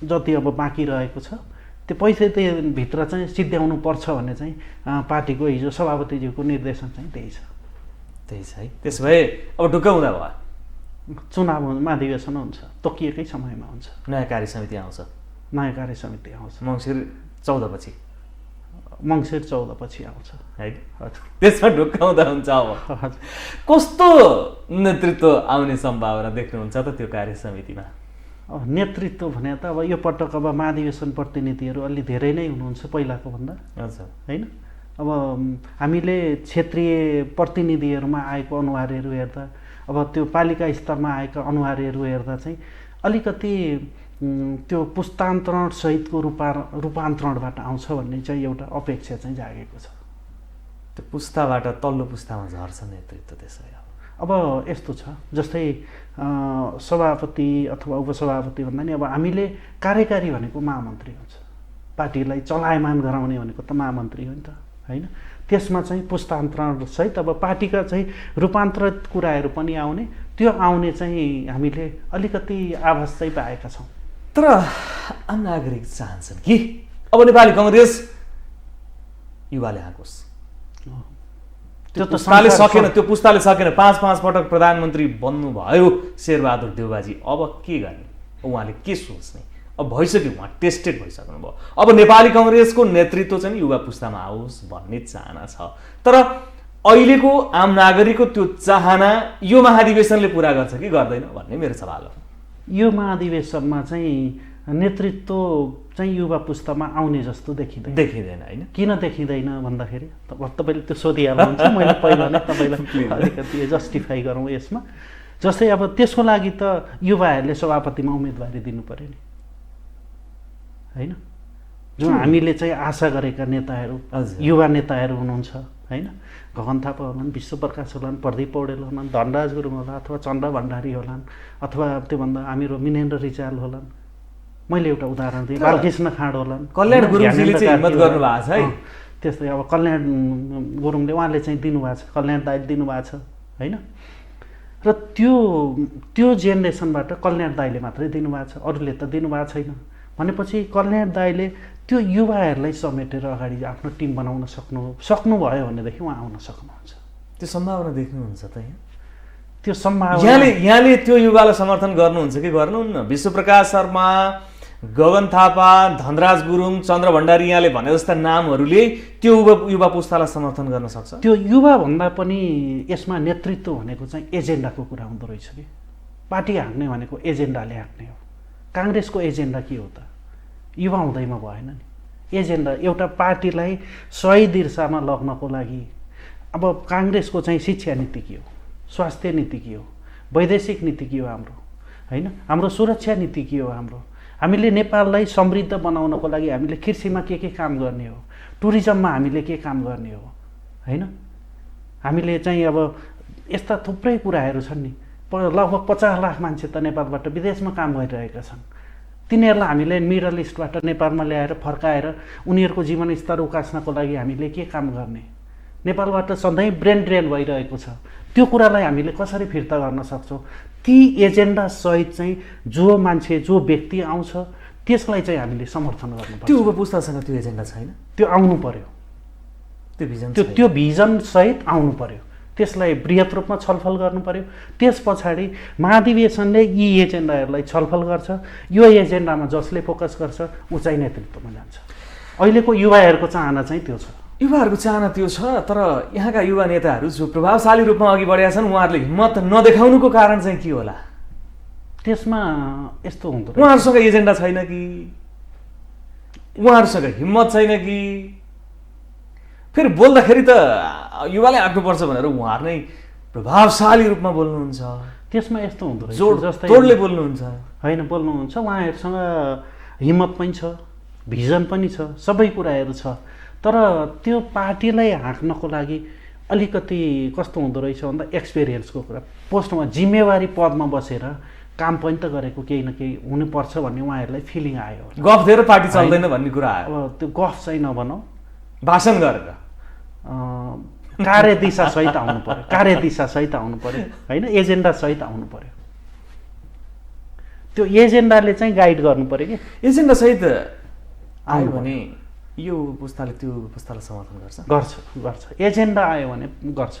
जति अब बाँकी रहेको छ, त्यो 35 दिनभित्र चाहिँ सिद्ध्याउनु पर्छ भन्ने चाहिँ पार्टीको हिजो सभापतिज्यूको निर्देशन चाहिँ त्यही छ। त्यही छ है। त्यसो भए अब ढुक्क हुँदा भयो, चुनाव महाधिवेशन हुन्छ, तोकिएकै समयमा हुन्छ। नयाँ कार्य समिति आउँछ। नयाँ कार्य समिति आउँछ मङ्सिर 14 पछि। मङ्सिर 14 पछि आउँछ है। हजुर, त्यसमा ढुक्क हुँदा हुन्छ। अब कस्तो नेतृत्व आउने सम्भावना देख्नुहुन्छ त त्यो कार्य समितिमा? अब नेतृत्व भने त अब यो पटक अब महाधिवेशन प्रतिनिधिहरू अलि धेरै नै हुनुहुन्छ पहिलाको भन्दा। हजुर, होइन। अब हामीले क्षेत्रीय प्रतिनिधिहरूमा आएको अनुहारहरू हेर्दा, अब त्यो पालिका स्तरमा आएका अनुहारहरू हेर्दा चाहिँ अलिकति त्यो पुस्तान्तरण सहितको रूपान्तरणबाट आउँछ भन्ने चाहिँ एउटा अपेक्षा चाहिँ जागेको छ। त्यो पुस्ताबाट तल्लो पुस्तामा झर्छ नेतृत्व। त्यसै अब यस्तो छ, जस्तै सभापति अथवा उपसभापति भन्दा नि अब हामीले कार्यकारी भनेको महामन्त्री हुन्छ, पार्टीलाई चलायमान गराउने भनेको त महामन्त्री हो नि त, होइन। त्यसमा चाहिँ पुस्तान्तरण सहित अब पार्टीका चाहिँ रूपान्तरित कुराहरू पनि आउने, त्यो आउने चाहिँ हामीले अलिकति आभास चाहिँ पाएका छौँ। तर आम नागरिक चाहन्छन् कि अब नेपाली कङ्ग्रेस युवाले आँकोस्। त्यो पुस्ताले सकेन, त्यो पुस्ताले सकेन, 5 पटक प्रधानमन्त्री बन्नुभयो शेरबहादुर देउबाजी, अब के गर्ने? उहाँले के सोच्ने? अब भइसक्यो, उहाँ टेस्टेड भइसक्नु भयो। अब नेपाली कङ्ग्रेसको नेतृत्व चाहिँ युवा पुस्तामा आओस् भन्ने चाहना छ। तर अहिलेको आम नागरिकको त्यो चाहना यो महाधिवेशनले पुरा गर्छ कि गर्दैन भन्ने मेरो सवाल हो। यो महाधिवेशनमा चाहिँ नेतृत्व चाहिँ युवा पुस्तामा आउने जस्तो देखिँदैन होइन। किन देखिँदैन भन्दाखेरि तपाईँले त्यो सोधिहाल्नुहुन्छ, मैले पहिला नै तपाईँलाई अलिकति जस्टिफाई गरौँ यसमा। जस्तै अब त्यसको लागि त युवाहरूले सभापतिमा उम्मेदवारी दिनु पर्यो नि, होइन? जो हामीले चाहिँ आशा गरेका नेताहरू, युवा नेताहरू हुनुहुन्छ, होइन? गगन थापा होलान्, विश्वप्रकाश होलान्, प्रदीप पौडेल होलान्, धनराज गुरुङ होला, अथवा चन्द्र भण्डारी होलान्, अथवा त्योभन्दा हामीहरू मिनेन्द्र रिजाल होलान्। मैले एउटा उदाहरण दिएँ, बालकृष्ण खाँड होलान्, कल्याण गुरुङजीले चाहिँ हिम्मत गर्नुभएको छ है। त्यस्तै अब कल्याण गुरुङले उहाँले चाहिँ दिनुभएको छ, कल्याण दाइले दिनुभएको छ, होइन? र त्यो जेनेरेसनबाट कल्याण दाइले मात्रै दिनुभएको छ, अरूले त दिनुभएको छैन। भनेपछि कल्याण दाइले त्यो युवाहरूलाई समेटेर अगाडि आफ्नो टिम बनाउन सक्नुभयो भनेदेखि उहाँ आउन सक्नुहुन्छ। त्यो सम्भावना देख्नुहुन्छ त यहाँ? त्यो सम्भावना यहाँले त्यो युवालाई समर्थन गर्नुहुन्छ कि गर्नुहुन्न? विश्वप्रकाश शर्मा, गगन थापा, धनराज गुरुङ, चन्द्र भण्डारी यहाँले भने जस्ता नामहरूले त्यो युवा पुस्तालाई समर्थन गर्न सक्छ? त्यो युवा भन्दा पनि यसमा नेतृत्व भनेको चाहिँ एजेन्डाको कुरा हुँदो रहेछ कि पार्टी हाँक्ने भनेको एजेन्डाले हाँक्ने हो। काङ्ग्रेसको एजेन्डा के हो त? युवा हुँदैमा भएन नि। एजेन्डा एउटा पार्टीलाई सही दिशामा लग्नको लागि अब काङ्ग्रेसको चाहिँ शिक्षा नीति के हो, स्वास्थ्य नीति के हो, वैदेशिक नीति के हो हाम्रो, होइन? हाम्रो सुरक्षा नीति के हो हाम्रो? हामीले नेपाललाई समृद्ध बनाउनको लागि हामीले कृषिमा के काम गर्ने हो, टुरिज्ममा हामीले के काम गर्ने हो, होइन? हामीले चाहिँ अब यस्ता थुप्रै कुराहरू छन् नि। लगभग 50 लाख मान्छे त नेपालबाट विदेशमा काम गरिरहेका छन्। तिनीहरूलाई हामीले मिडल इस्टबाट नेपालमा ल्याएर फर्काएर उनीहरूको जीवनस्तर उकास्नको लागि हामीले के काम गर्ने? नेपालबाट सधैँ ब्रेन ड्रेन भइरहेको छ। त्यो कुरालाई हामीले कसरी फिर्ता गर्न सक्छौँ? ती एजेन्डा सहित चाहिँ जो मान्छे, जो व्यक्ति आउँछ त्यसलाई चाहिँ हामीले समर्थन गर्नुपर्छ। त्यो युवा पुस्तासँग त्यो एजेन्डा छैन? त्यो आउनु पर्यो, त्यो भिजन सहित आउनु पर्यो। त्यसलाई बृहत रूपमा छलफल गर्नु पर्यो। त्यस पछाडि महाधिवेशनले यी एजेन्डाहरूलाई छलफल गर्छ। यो एजेन्डामा जसले फोकस गर्छ ऊ चाहिँ नेतृत्वमा जान्छ। अहिलेको युवाहरूको चाहना चाहिँ त्यो छ। युवाहरूको चाहना त्यो छ, तर यहाँका युवा नेताहरू जो प्रभावशाली रूपमा अघि बढेका छन् उहाँहरूले हिम्मत नदेखाउनुको कारण चाहिँ के होला? त्यसमा यस्तो हुँदो रहेछ, उहाँहरूसँग एजेन्डा छैन कि उहाँहरूसँग हिम्मत छैन कि फेरि बोल्दाखेरि त युवाले आँट्नुपर्छ भनेर उहाँहरू नै प्रभावशाली रूपमा बोल्नुहुन्छ? त्यसमा यस्तो हुँदो रहेछ, जस्तै तोडले बोल्नुहुन्छ होइन? बोल्नुहुन्छ, उहाँहरूसँग हिम्मत पनि छ, भिजन पनि छ, सबै कुराहरू छ। तर त्यो पार्टीलाई हाँक्नको लागि अलिकति कस्तो हुँदो रहेछ भन्दा एक्सपिरियन्सको कुरा, पोस्टमा जिम्मेवारी पदमा बसेर काम पनि त गरेको केही न केही हुनुपर्छ भन्ने उहाँहरूलाई फिलिङ आयो। गफ दिएर पार्टी चल्दैन भन्ने कुरा आयो। अब त्यो गफ चाहिँ नभनौँ, भाषण गरेर कार्यदिशा सहित आउनु पर्यो, कार्यदिशा सहित आउनु पर्यो, होइन? एजेन्डा सहित आउनु पर्यो। त्यो एजेन्डाले चाहिँ गाइड गर्नु पर्यो कि एजेन्डा सहित आयो भने यो पुस्ताले त्यो पुस्तालाई समर्थन गर्छ। एजेन्डा आयो भने गर्छ।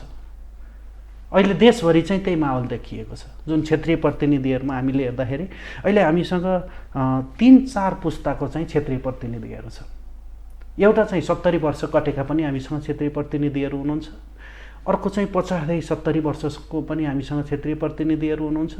अहिले देशभरि चाहिँ त्यही माहौल देखिएको छ। जुन क्षेत्रीय प्रतिनिधिहरूमा हामीले हेर्दाखेरि अहिले हामीसँग 3-4 पुस्ताको चाहिँ क्षेत्रीय प्रतिनिधिहरू छ। एउटा चाहिँ 70 वर्ष कटेका पनि हामीसँग क्षेत्रीय प्रतिनिधिहरू हुनुहुन्छ। अर्को चाहिँ 50देखि 70 वर्षको पनि हामीसँग क्षेत्रीय प्रतिनिधिहरू हुनुहुन्छ।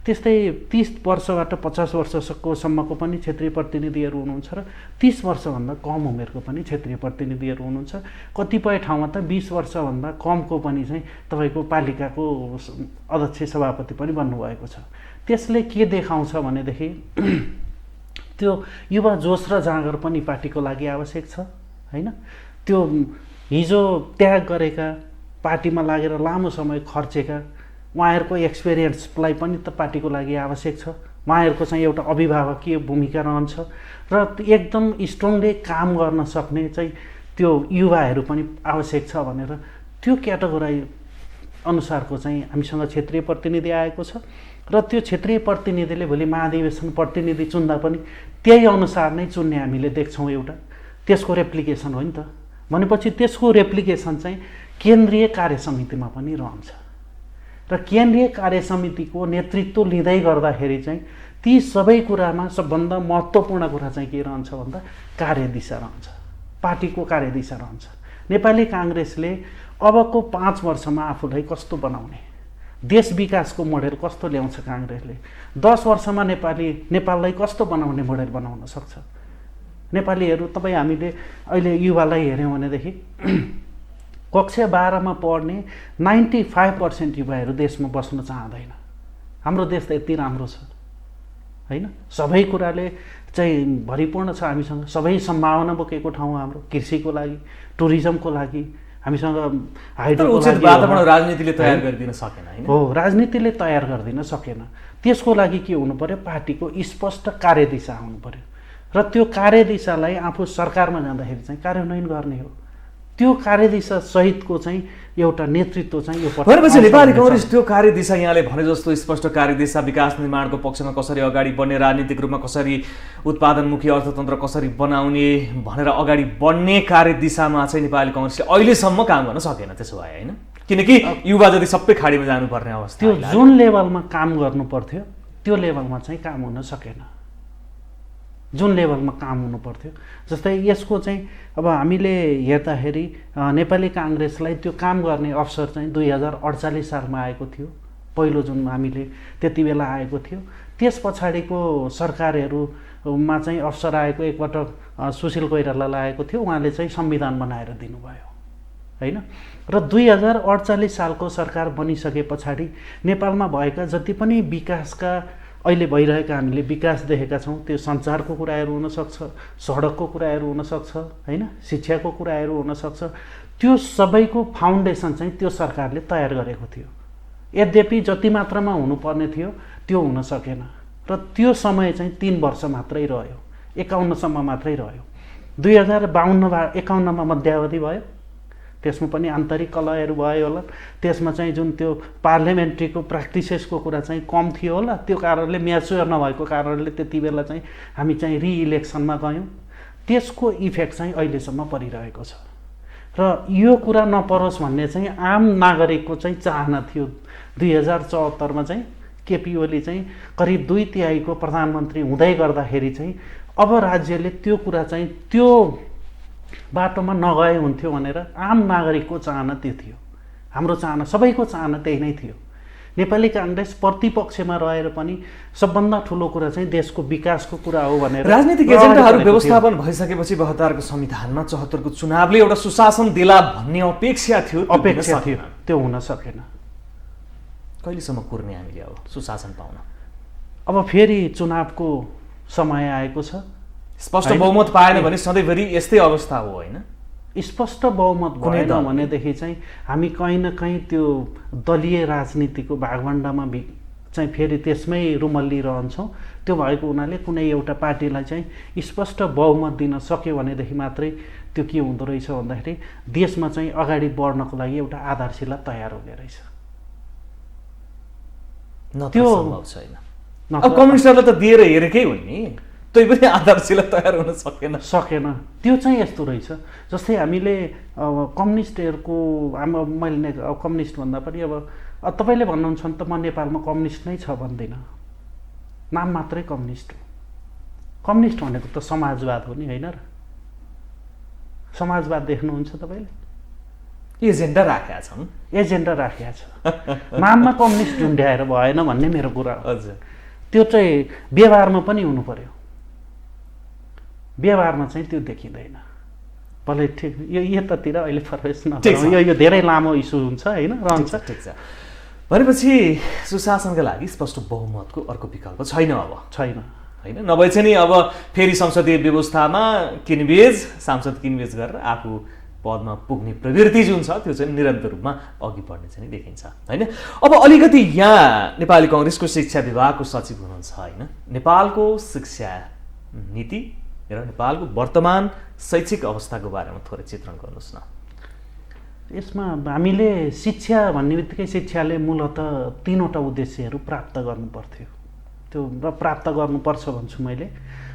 त्यस्तै 30 वर्षबाट 50 वर्षसम्मको पनि क्षेत्रीय प्रतिनिधिहरू हुनुहुन्छ र 30 वर्षभन्दा कम उमेरको पनि क्षेत्रीय प्रतिनिधिहरू हुनुहुन्छ। कतिपय ठाउँमा त 20 वर्षभन्दा कमको पनि चाहिँ तपाईँको पालिकाको अध्यक्ष सभापति पनि बन्नुभएको छ। त्यसले के देखाउँछ भनेदेखि त्यो युवा जोस र जाँगर पनि पार्टीको लागि आवश्यक छ, होइन? त्यो हिजो त्याग गरेका, पार्टीमा लागेर लामो समय खर्चेका उहाँहरूको एक्सपिरियन्सलाई पनि त पार्टीको लागि आवश्यक छ। उहाँहरूको चाहिँ एउटा अभिभावकीय भूमिका रहन्छ र एकदम स्ट्रङली काम गर्न सक्ने चाहिँ त्यो युवाहरू पनि आवश्यक छ भनेर त्यो क्याटेगोराइ अनुसारको चाहिँ हामीसँग क्षेत्रीय प्रतिनिधि आएको छ। र त्यो क्षेत्रीय प्रतिनिधिले भोलि महाधिवेशन प्रतिनिधि चुन्दा पनि त्यही अनुसार नै चुन्ने हामीले देख्छौँ। एउटा त्यसको रेप्लिकेसन हो नि त। भनेपछि त्यसको रेप्लिकेसन चाहिँ केन्द्रीय कार्य समितिमा पनि रहन्छ र केन्द्रीय कार्य समितिको नेतृत्व लिँदै गर्दाखेरि चाहिँ ती सबै कुरामा सबभन्दा महत्त्वपूर्ण कुरा चाहिँ के रहन्छ भन्दा कार्यदिशा रहन्छ, पार्टीको कार्यदिशा रहन्छ। नेपाली काङ्ग्रेसले अबको 5 वर्षमा आफूलाई कस्तो बनाउने, देश विकासको मोडेल कस्तो ल्याउँछ काङ्ग्रेसले, 10 वर्षमा नेपाललाई कस्तो बनाउने मोडेल बनाउन सक्छ। नेपालीहरू तपाईँ हामीले अहिले युवालाई हेऱ्यौँ भनेदेखि कक्षा 12मा पढ्ने 95% युवाहरू देशमा बस्न चाहँदैन। हाम्रो देश त यति राम्रो छ होइन, सबै कुराले चाहिँ भरिपूर्ण छ हामीसँग, सबै सम्भावना बोकेको ठाउँ हाम्रो, कृषिको लागि, टुरिज्मको लागि हामीसँग, हाइड्रोको लागि। वातावरण राजनीतिले तयार गरिदिन सकेन हैन? हो, राजनीतिले तयार गरिदिन सकेन। त्यसको लागि के हुनु पर्यो, पार्टीको स्पष्ट कार्यदिशा हुनु पर्यो र त्यो कार्यदिशालाई आफू सरकारमा जाँदाखेरि चाहिँ कार्यान्वयन गर्ने हो। त्यो कार्यदिशा सहितको चाहिँ एउटा नेतृत्व चाहिँ यो भनेपछि नेपाली कांग्रेस त्यो कार्यदिशा यहाँले भने जस्तो स्पष्ट कार्यदिशा, विकास निर्माणको पक्षमा कसरी अगाडि बढ्ने, राजनीतिक रूपमा कसरी उत्पादनमुखी अर्थतन्त्र कसरी बनाउने भनेर अगाडि बढ्ने कार्यदिशामा चाहिँ नेपाली कांग्रेसले अहिलेसम्म काम गर्न सकेन। त्यसो भए होइन, किनकि युवा जति सबै खाडीमा जानुपर्ने अवस्था, त्यो जुन लेभलमा काम गर्नु पर्थ्यो त्यो लेभलमा चाहिँ काम हुन सकेन। जुन लेभलमा काम हुनु पर्थ्यो, जस्तै यसको चाहिँ अब हामीले हेर्दाखेरि नेपाली काङ्ग्रेसलाई त्यो काम गर्ने अवसर चाहिँ 2048 सालमा आएको थियो, पहिलो जुन हामीले त्यति बेला आएको थियो। त्यस पछाडिको सरकारहरूमा चाहिँ अवसर आएको, एकपटक सुशील कोइरालालाई आएको थियो, उहाँले चाहिँ संविधान बनाएर दिनुभयो होइन। र 2048 सालको सरकार बनिसके पछाडि नेपालमा भएका जति पनि विकासका अहिले भइरहेका हामीले विकास देखेका छौँ, त्यो सञ्चारको कुराहरू हुनसक्छ, सडकको कुराहरू हुनसक्छ होइन, शिक्षाको कुराहरू हुनसक्छ, त्यो सबैको फाउन्डेसन चाहिँ त्यो सरकारले तयार गरेको थियो। यद्यपि जति मात्रामा हुनुपर्ने थियो त्यो हुन सकेन र त्यो समय चाहिँ 3 वर्ष मात्रै रह्यो, 51 सम्म मात्रै रह्यो। 2052-51 मा मध्यावधि भयो, त्यसमा पनि आन्तरिक कलहहरू भयो होला, त्यसमा चाहिँ जुन त्यो पार्लियामेन्ट्रीको प्र्याक्टिसेसको कुरा चाहिँ कम थियो होला, त्यो कारणले म्याच्योर नभएको कारणले त्यति बेला चाहिँ हामी चाहिँ रिइलेक्सनमा गयौँ। त्यसको इफेक्ट चाहिँ अहिलेसम्म परिरहेको छ र यो कुरा नपरोस् भन्ने चाहिँ आम नागरिकको चाहिँ चाहना थियो। 2074 मा चाहिँ केपी ओली चाहिँ करिब 2/3 प्रधानमन्त्री हुँदै गर्दाखेरि चाहिँ अब राज्यले त्यो कुरा चाहिँ त्यो बाटोमा नगए हुन्थ्यो भनेर आम नागरिकको चाहना त्यो थियो। हाम्रो चाहना, सबैको चाहना त्यही नै थियो। नेपाली काङ्ग्रेस प्रतिपक्षमा रहेर पनि सबभन्दा ठुलो कुरा चाहिँ देशको विकासको कुरा हो भनेर राजनीतिक एजेन्डाहरू व्यवस्थापन भइसकेपछि 72 को संविधानमा 74 को चुनावले एउटा सुशासन देला भन्ने अपेक्षा थियो, त्यो हुन सकेन। कहिलेसम्म कुर्ने हामीले अब सुशासन पाउन? अब फेरि चुनावको समय आएको छ, स्पष्ट बहुमत पाएन भने सधैँभरि यस्तै अवस्था हो होइन? स्पष्ट बहुमत भएन भनेदेखि चाहिँ हामी कहीँ न कहीँ त्यो दलीय राजनीतिको भागभण्डामा चाहिँ फेरि त्यसमै रुमल्लिरहन्छौँ। त्यो भएको हुनाले कुनै एउटा पार्टीलाई चाहिँ स्पष्ट बहुमत दिन सक्यो भनेदेखि मात्रै त्यो के हुँदो रहेछ भन्दाखेरि देशमा चाहिँ अगाडि बढ्नको लागि एउटा आधारशिला तयार हुने रहेछ। त्यो सम्भव छैन। अब कम्युनिस्टहरूलाई त दिएर हेरेकै हुन् नि, त्यही पनि आधारशिला तयार हुन सकेन। त्यो चाहिँ यस्तो रहेछ, जस्तै हामीले कम्युनिस्टहरूको मैले कम्युनिस्ट भन्दा पनि अब तपाईँले भन्नुहुन्छ भने त म नेपालमा कम्युनिस्ट नै छ भन्दिनँ, नाम मात्रै कम्युनिस्ट हो। कम्युनिस्ट भनेको त समाजवाद हो नि होइन र? समाजवाद देख्नुहुन्छ तपाईँले? एजेन्डा राखेका छन्, एजेन्डा राखेका छ, नाममा कम्युनिस्ट झुन्ड्याएर भएन भन्ने मेरो कुरा हो। हजुर, त्यो चाहिँ व्यवहारमा पनि हुनु पर्यो, व्यवहारमा चाहिँ त्यो देखिँदैन। भले ठिक, यो यतातिर अहिले प्रवेश नगरौँ, यो धेरै लामो इस्यु हुन्छ होइन, रहन्छ। ठिक छ, भनेपछि सुशासनका लागि स्पष्ट बहुमतको अर्को विकल्प छैन, अब छैन होइन? नभए चाहिँ नि अब फेरि संसदीय व्यवस्थामा किनबेच, सांसद किनबेच गरेर आफू पदमा पुग्ने प्रवृत्ति जुन छ त्यो चाहिँ निरन्तर रूपमा अघि बढ्ने चाहिँ देखिन्छ होइन? अब अलिकति यहाँ नेपाली काङ्ग्रेसको शिक्षा विभागको सचिव हुनुहुन्छ होइन, नेपालको शिक्षा नीति र नेपालको वर्तमान शैक्षिक अवस्थाको बारेमा थोरै चित्रण गर्नुहोस् न। यसमा हामीले शिक्षा भन्ने बित्तिकै शिक्षाले मूलतः 3वटा उद्देश्यहरू प्राप्त गर्नुपर्थ्यो, त्यो र प्राप्त गर्नुपर्छ भन्छु मैले।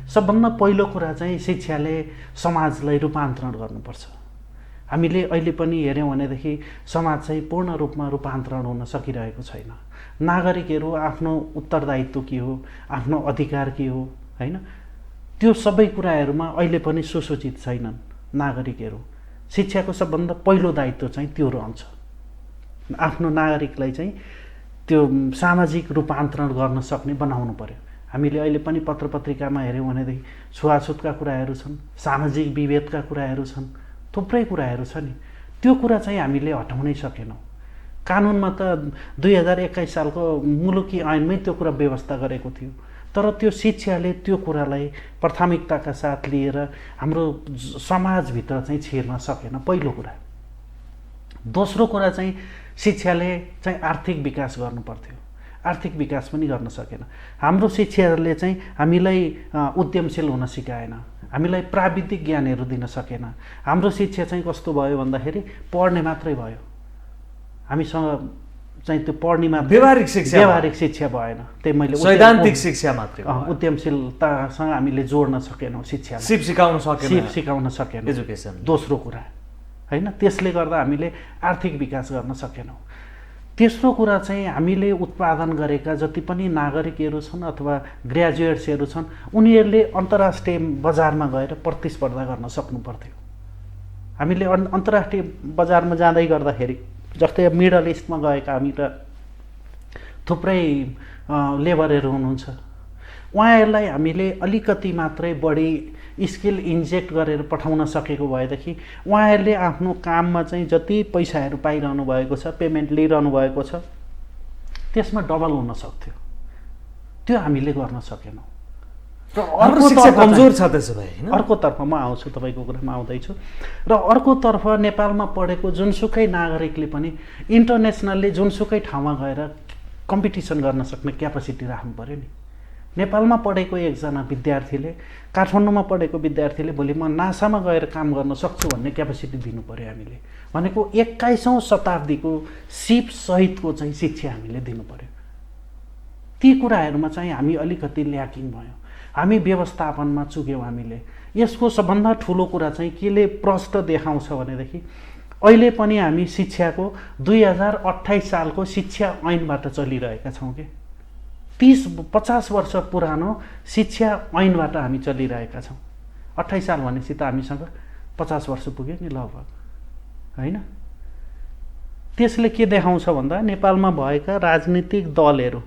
सबभन्दा पहिलो कुरा चाहिँ शिक्षाले समाजलाई रूपान्तरण गर्नुपर्छ। हामीले अहिले पनि हेऱ्यौँ भनेदेखि समाज चाहिँ पूर्ण रूपमा रूपान्तरण हुन सकिरहेको छैन। नागरिकहरू आफ्नो उत्तरदायित्व के हो, आफ्नो अधिकार के हो होइन, त्यो सबै कुराहरूमा अहिले पनि सुसूचित छैनन् नागरिकहरू। शिक्षाको सबभन्दा पहिलो दायित्व चाहिँ त्यो रहन्छ, आफ्नो नागरिकलाई चाहिँ त्यो सामाजिक रूपान्तरण गर्न सक्ने बनाउनु पर्यो। हामीले अहिले पनि पत्र पत्रिकामा हेऱ्यौँ भनेदेखि छुवाछुतका कुराहरू छन्, सामाजिक विभेदका कुराहरू छन्, थुप्रै कुराहरू छ नि। त्यो कुरा चाहिँ हामीले हटाउनै सकेनौँ। कानुनमा त 2021 सालको मुलुकी ऐनमै त्यो कुरा व्यवस्था गरेको थियो, तर त्यो शिक्षाले त्यो कुरालाई प्राथमिकताका साथ लिएर हाम्रो समाजभित्र चाहिँ छिर्न सकेन, पहिलो कुरा। दोस्रो कुरा चाहिँ शिक्षाले चाहिँ आर्थिक विकास गर्नु पर्थ्यो, आर्थिक विकास पनि गर्न सकेन। हाम्रो शिक्षाले चाहिँ हामीलाई उद्यमशील हुन सिकाएन, हामीलाई प्राविधिक ज्ञानहरू दिन सकेन। हाम्रो शिक्षा चाहिँ कस्तो भयो भन्दाखेरि पढ्ने मात्रै भयो, हामीसँग चाहिँ त्यो पढ्ने मात्र व्यावहारिक शिक्षा भएन। त्यही मैले सैद्धान्तिक शिक्षा मात्रै, उद्यमशीलतासँग हामीले जोड्न सकेनौँ, शिक्षालाई सिप सिकाउन सकेन एजुकेसन। दोस्रो कुरा होइन, त्यसले गर्दा हामीले आर्थिक विकास गर्न सकेनौँ। तेस्रो कुरा चाहिँ हामीले उत्पादन गरेका जति पनि नागरिकहरू छन् अथवा ग्रेजुएट्सहरू छन्, उनीहरूले अन्तर्राष्ट्रिय बजारमा गएर प्रतिस्पर्धा गर्न सक्नु पर्थ्यो। हामीले अन्तर्राष्ट्रिय बजारमा जाँदै गर्दाखेरि जस्तै मिडल इस्टमा गएका हामी त थुप्रै लेबरहरू हुनुहुन्छ, उहाँहरूलाई हामीले अलिकति मात्रै बढी स्किल इन्जेक्ट गरेर पठाउन सकेको भएदेखि उहाँहरूले आफ्नो काममा चाहिँ जति पैसाहरू पाइरहनु भएको छ, पेमेन्ट लिइरहनु भएको छ, त्यसमा डबल हुन सक्थ्यो। त्यो हामीले गर्न सकेनौँ। र शिक्षा कमजोर छ त्यसो भए हैन। अर्कोतर्फ म आउँछु, तपाईँको कुरामा आउँदैछु। र अर्कोतर्फ नेपालमा पढेको जुनसुकै नागरिकले पनि इन्टरनेसनल्ली जुनसुकै ठाउँमा गएर कम्पिटिसन गर्न सक्ने क्यापासिटी राख्नु पऱ्यो नि। नेपालमा पढेको एकजना विद्यार्थीले, काठमाडौँमा पढेको विद्यार्थीले भोलि म नासामा गएर काम गर्न सक्छु भन्ने क्यापासिटी दिनु पऱ्यो हामीले। भनेको 21औं शताब्दीको सिप सहितको चाहिँ शिक्षा हामीले दिनु पऱ्यो। ती कुराहरूमा चाहिँ हामी अलिकति ल्याकिङ भयो, हामी व्यवस्थापनमा चुक्यौँ हामीले। यसको सबभन्दा ठुलो कुरा चाहिँ केले प्रष्ट देखाउँछ भनेदेखि अहिले पनि हामी शिक्षाको 2028 सालको शिक्षा ऐनबाट चलिरहेका छौँ कि 30-50 वर्ष पुरानो शिक्षा ऐनबाट हामी चलिरहेका छौँ। 28 साल भनेपछि त हामीसँग 50 वर्ष पुग्यो नि लगभग, होइन? त्यसले के देखाउँछ भन्दा नेपालमा भएका राजनीतिक दलहरू,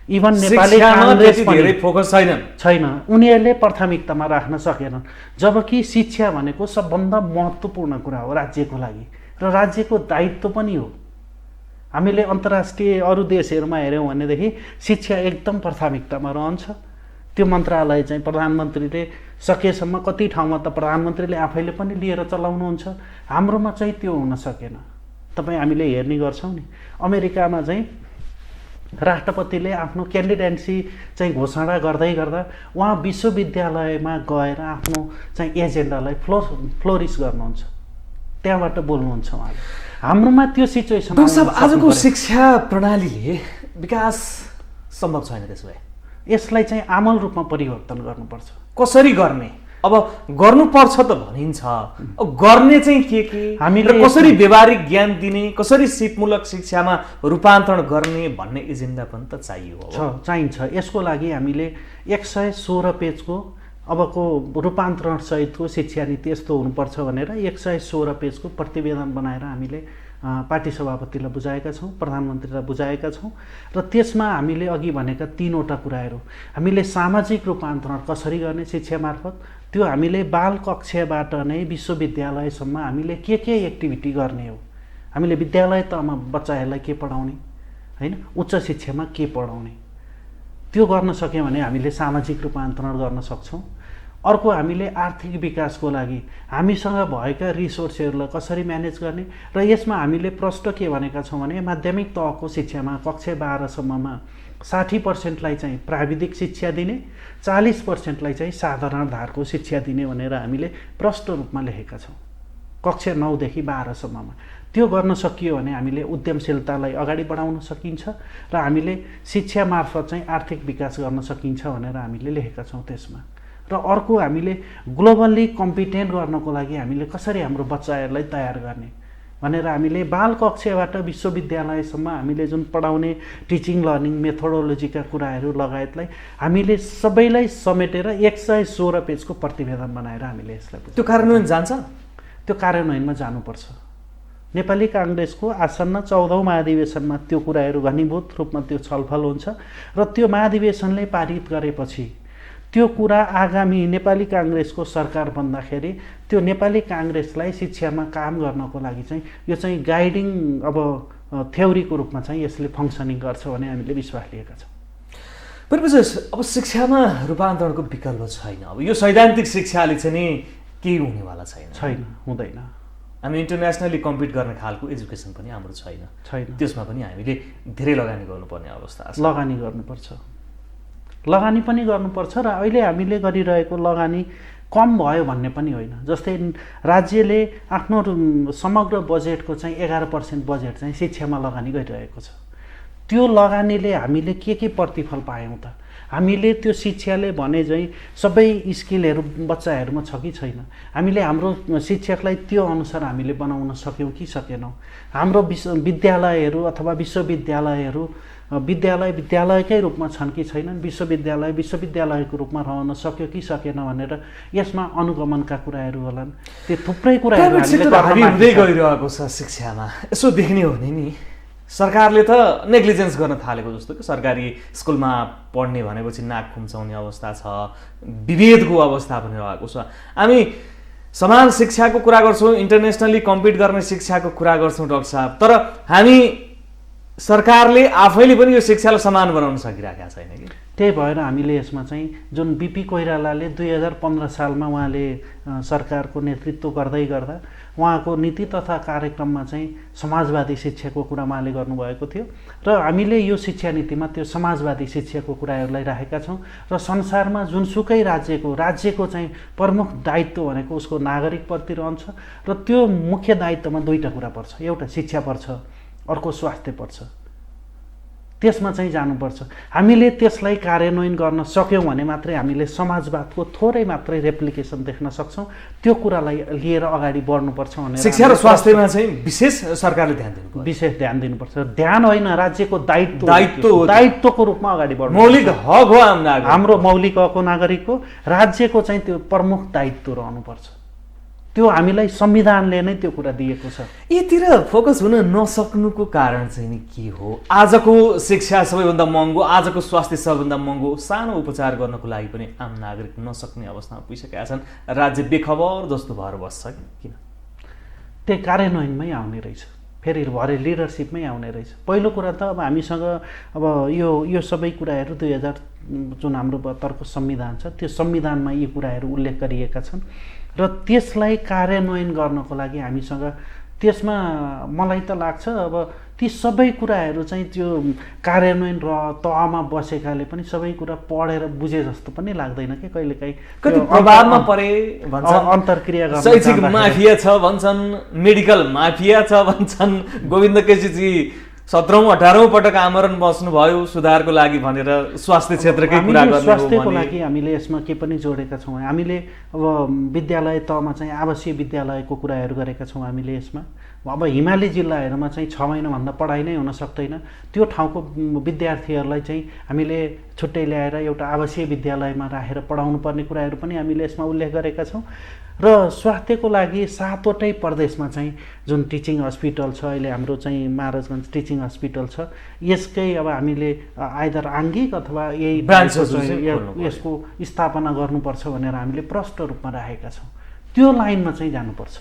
इभन नेपाली काङ्ग्रेस पनि फोकस छैन, उनीहरूले प्राथमिकतामा राख्न सकेनन्। जबकि शिक्षा भनेको सबभन्दा महत्त्वपूर्ण कुरा हो राज्यको लागि, र राज्यको दायित्व पनि हो। हामीले अन्तर्राष्ट्रिय अरू देशहरूमा हेऱ्यौँ भनेदेखि शिक्षा एकदम प्राथमिकतामा रहन्छ। त्यो मन्त्रालय चाहिँ प्रधानमन्त्रीले सकेसम्म, कति ठाउँमा त प्रधानमन्त्रीले आफैले पनि लिएर चलाउनुहुन्छ। हाम्रोमा चाहिँ त्यो हुन सकेन। हामीले हेर्ने गर्छौँ नि, अमेरिकामा चाहिँ राष्ट्रपतिले आफ्नो क्यान्डिडेन्सी चाहिँ घोषणा गर्दै गर्दा उहाँ विश्वविद्यालयमा गएर आफ्नो चाहिँ एजेन्डालाई फ्लोरिस गर्नुहुन्छ, त्यहाँबाट बोल्नुहुन्छ उहाँले। हाम्रोमा त्यो सिचुएसन आजको शिक्षा प्रणालीले विकास सम्भव छैन। त्यसो भए यसलाई चाहिँ आमूल रूपमा परिवर्तन गर्नुपर्छ। कसरी गर्ने? अब गर्नुपर्छ त भनिन्छ, गर्ने चाहिँ के हामीले कसरी व्यावहारिक ज्ञान दिने, कसरी सिपमूलक शिक्षामा रूपान्तरण गर्ने भन्ने एजेन्डा पनि त चाहिन्छ। यसको लागि हामीले 116 पेजको अबको रूपान्तरण सहितको शिक्षा नीति यस्तो हुनुपर्छ भनेर 116 पेजको प्रतिवेदन बनाएर हामीले पार्टी सभापतिलाई बुझाएका छौँ, प्रधानमन्त्रीलाई बुझाएका छौँ। र त्यसमा हामीले अघि भनेका 3वटा कुराहरू, हामीले सामाजिक रूपान्तरण कसरी गर्ने शिक्षा मार्फत, त्यो हामीले बाल कक्षाबाट नै विश्वविद्यालयसम्म हामीले के एक्टिभिटी गर्ने हो, हामीले विद्यालय तहमा बच्चाहरूलाई के पढाउने, होइन, उच्च शिक्षामा के पढाउने, त्यो गर्न सक्यौँ भने हामीले सामाजिक रूपान्तरण गर्न सक्छौँ। अर्को, हामीले आर्थिक विकासको लागि हामीसँग भएका रिसोर्सहरूलाई कसरी म्यानेज गर्ने, र यसमा हामीले प्रष्ट के भनेका छौँ भने माध्यमिक तहको शिक्षामा कक्षा 12सम्ममा 60%लाई चाहिँ प्राविधिक शिक्षा दिने, 40%लाई चाहिँ साधारण धारको शिक्षा दिने भनेर हामीले प्रष्ट रूपमा लेखेका छौँ कक्षा 9देखि 12सम्ममा। त्यो गर्न सकियो भने हामीले उद्यमशीलतालाई अगाडि बढाउन सकिन्छ र हामीले शिक्षा मार्फत चाहिँ आर्थिक विकास गर्न सकिन्छ भनेर हामीले लेखेका छौँ त्यसमा। र अर्को, हामीले ग्लोबल्ली कम्पिटेन्ट गर्नको लागि हामीले कसरी हाम्रो बच्चाहरूलाई तयार गर्ने भनेर हामीले बाल कक्षाबाट विश्वविद्यालयसम्म हामीले जुन पढाउने टिचिङ लर्निङ मेथोडोलोजीका कुराहरू लगायतलाई हामीले सबैलाई समेटेर 116 पेजको प्रतिवेदन बनाएर हामीले यसलाई त्यो कार्यान्वयन जान्छ। त्यो कार्यान्वयनमा जानुपर्छ। नेपाली काङ्ग्रेसको आसन्न 14औं महाधिवेशनमा त्यो कुराहरू घनीभूत रूपमा त्यो छलफल हुन्छ र त्यो महाधिवेशनले पारित गरेपछि त्यो कुरा आगामी नेपाली काङ्ग्रेसको सरकार बन्दाखेरि त्यो नेपाली काङ्ग्रेसलाई शिक्षामा काम गर्नको लागि चाहिँ यो चाहिँ गाइडिङ अब थ्योरीको रूपमा चाहिँ यसले फङ्सनिङ गर्छ भन्ने हामीले विश्वास लिएका छौँ। भनेपछि अब शिक्षामा रूपान्तरणको विकल्प छैन। अब यो सैद्धान्तिक शिक्षाले चाहिँ नि केही हुनेवाला छैन, हुँदैन। हामी इन्टरनेसनली कम्पिट गर्ने खालको एजुकेसन पनि हाम्रो छैन। त्यसमा पनि हामीले धेरै लगानी गर्नुपर्ने अवस्था छ। लगानी पनि गर्नुपर्छ र अहिले हामीले गरिरहेको लगानी कम भयो भन्ने पनि होइन। जस्तै राज्यले आफ्नो समग्र बजेटको चाहिँ 11% बजेट चाहिँ शिक्षामा लगानी गरिरहेको छ। त्यो लगानीले हामीले के प्रतिफल पायौँ त? हामीले त्यो शिक्षाले भने चाहिँ सबै स्किलहरू बच्चाहरूमा छ कि छैन? हामीले हाम्रो शिक्षकलाई त्यो अनुसार हामीले बनाउन सक्यौँ कि सकेनौँ? हाम्रो विद्यालयहरू अथवा विश्वविद्यालयहरू विद्यालयकै रूपमा छन् कि छैनन्? विश्वविद्यालयको रूपमा रहन सक्यो कि सकेन भनेर यसमा अनुगमनका कुराहरू होलान्। त्यो थुप्रै कुराहरू हुँदै गइरहेको छ शिक्षामा। यसो देख्ने हो भने नि सरकारले त नेग्लिजेन्स गर्न थालेको जस्तो कि सरकारी स्कुलमा पढ्ने भनेपछि नाक खुम्चाउने अवस्था छ, विभेदको अवस्था पनि रहेको छ। हामी समान शिक्षाको कुरा गर्छौँ, इन्टरनेसनली कम्पिट गर्ने शिक्षाको कुरा गर्छौँ डाक्टर साहब, तर हामी सरकारले आफैले पनि यो शिक्षालाई समान बनाउन सकिरहेका छैन कि। त्यही भएर हामीले यसमा चाहिँ जुन बिपी कोइरालाले 2015 सालमा उहाँले सरकारको नेतृत्व गर्दै गर्दा उहाँको नीति तथा कार्यक्रममा चाहिँ समाजवादी शिक्षाको कुरा उहाँले गर्नुभएको थियो र हामीले यो शिक्षा नीतिमा त्यो समाजवादी शिक्षाको कुराहरूलाई राखेका छौँ र संसारमा जुनसुकै राज्यको चाहिँ प्रमुख दायित्व भनेको उसको नागरिकप्रति रहन्छ र त्यो मुख्य दायित्वमा दुईवटा कुरा पर्छ। एउटा शिक्षा पर्छ, अर्को स्वास्थ्य पर्छ। त्यसमा चाहिँ जानुपर्छ। हामीले त्यसलाई कार्यान्वयन गर्न सक्यौँ भने मात्रै हामीले समाजवादको थोरै मात्रै रेप्लिकेसन देख्न सक्छौँ। त्यो कुरालाई लिएर अगाडि बढ्नुपर्छ भनेर शिक्षा र स्वास्थ्यमा चाहिँ विशेष सरकारले ध्यान दिनुपर्छ। ध्यान होइन, राज्यको दायित्वको रूपमा अगाडि बढ्नु। मौलिक हक हो हाम्रो मौलिक हक हो नागरिकको। राज्यको चाहिँ त्यो प्रमुख दायित्व रहनुपर्छ। त्यो हामीलाई संविधानले नै त्यो कुरा दिएको छ। यतिर फोकस हुन नसक्नुको कारण चाहिँ नि के हो? आजको शिक्षा सबैभन्दा महँगो, आजको स्वास्थ्य सबैभन्दा महँगो, सानो उपचार गर्नको लागि पनि आम नागरिक नसक्ने अवस्थामा पुगिसकेका छन्। राज्य बेखबर जस्तो भएर बस्छ किन? त्यही कार्यान्वयनमै आउने रहेछ, फेरि भरे लिडरसिपमै आउने रहेछ। पहिलो कुरा त अब हामीसँग अब यो सबै कुराहरू 2000 जुन हाम्रो तर्क संविधान छ त्यो संविधानमा यी कुराहरू उल्लेख गरिएका छन् र त्यसलाई कार्यान्वयन गर्नको लागि हामीसँग त्यसमा मलाई त लाग्छ अब ती सबै कुराहरू चाहिँ त्यो कार्यान्वयन र तहमा बसेकाले पनि सबै कुरा पढेर बुझे जस्तो पनि लाग्दैन कि कहिलेकाहीँ कति प्रभावमा परे भन्छन्, अन्तर्क्रिया गर्न शैक्षिक माफिया छ भन्छन्, मेडिकल माफिया छ भन्छन्। गोविन्द केसीजी 17औं 18औं पटक आमरण बस्नुभयो सुधारको लागि भनेर स्वास्थ्य क्षेत्रकै कुरा गर्ने हो। स्वास्थ्यको लागि हामीले यसमा के पनि जोडेका छौँ। हामीले अब विद्यालय तहमा चाहिँ आवासीय विद्यालयको कुराहरू गरेका छौँ हामीले यसमा। अब हिमाली जिल्लाहरूमा चाहिँ 6 महिनाभन्दा पढाइ नै हुन सक्दैन, त्यो ठाउँको विद्यार्थीहरूलाई चाहिँ हामीले छुट्टै ल्याएर एउटा आवासीय विद्यालयमा राखेर पढाउनु पर्ने कुराहरू पनि हामीले यसमा उल्लेख गरेका छौँ। र स्वास्थ्यको लागि 7वटै प्रदेशमा चाहिँ जुन टिचिङ हस्पिटल छ, अहिले हाम्रो चाहिँ महाराजगञ्ज टिचिङ हस्पिटल छ, यसकै अब हामीले आइदर आङ्गिक अथवा यही यसको स्थापना गर्नुपर्छ भनेर हामीले प्रष्ट रूपमा राखेका छौँ। त्यो लाइनमा चाहिँ जानुपर्छ।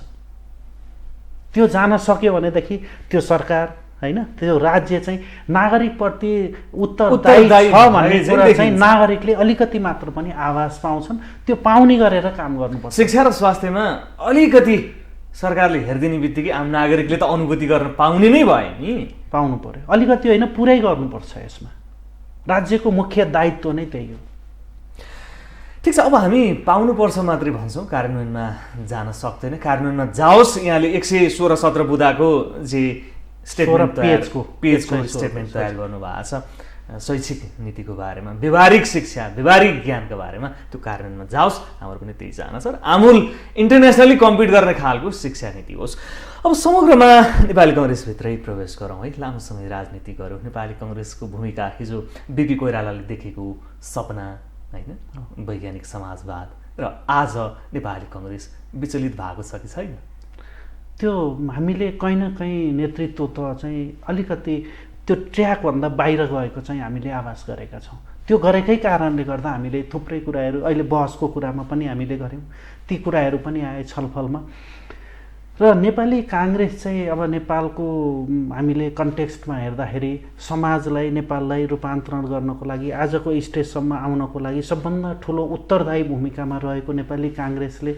त्यो जान सक्यो भनेदेखि त्यो सरकार होइन, त्यो राज्य चाहिँ नागरिकप्रति उत्तरदायी छ भन्ने कुरा चाहिँ नागरिकले अलिकति मात्र पनि आभास पाउँछन्। त्यो पाउने गरेर काम गर्नुपर्छ। शिक्षा र स्वास्थ्यमा अलिकति सरकारले हेरिदिने बित्तिकै आम नागरिकले त अनुभूति गर्न पाउने नै भयो नि। पाउनु पर्यो, अलिकति होइन पुरै गर्नुपर्छ। यसमा राज्यको मुख्य दायित्व नै त्यही हो। ठिक छ, अब हामी पाउनुपर्छ मात्रै भन्छौँ, कार्यान्वयनमा जान सक्दैन। कार्यान्वयनमा जाओस्, यहाँले 116-17 बुँदाको जे पेजको स्टेटमेन्ट तयार गर्नुभएको छ शैक्षिक नीतिको बारेमा, व्यवहारिक शिक्षा, व्यवहारिक ज्ञानको बारेमा, त्यो कार्यान्वयनमा जाओस्, हाम्रो पनि त्यही चाहना छ। आमूल इन्टरनेसनली कम्पिट गर्ने खालको शिक्षा नीति होस्। अब समग्रमा नेपाली कङ्ग्रेसभित्रै प्रवेश गरौँ है, लामो समय राजनीति गरौँ। नेपाली कङ्ग्रेसको भूमिका हिजो बिपी कोइरालाले देखेको सपना होइन, वैज्ञानिक समाजवाद र आज नेपाली कङ्ग्रेस विचलित भएको छ कि छैन? त्यो हामीले कहीँ न कहीँ नेतृत्व त चाहिँ अलिकति त्यो ट्र्याकभन्दा बाहिर गएको चाहिँ हामीले आभास गरेका छौँ। त्यो गरेकै कारणले गर्दा हामीले थुप्रै कुराहरू अहिले बहसको कुरामा पनि हामीले गऱ्यौँ, ती कुराहरू पनि आए छलफलमा। र नेपाली काङ्ग्रेस चाहिँ अब नेपालको हामीले कन्टेक्स्टमा हेर्दाखेरि समाजलाई नेपाललाई रूपान्तरण गर्नको लागि आजको स्टेजसम्म आउनको लागि सबभन्दा ठुलो उत्तरदायी भूमिकामा रहेको नेपाली काङ्ग्रेसले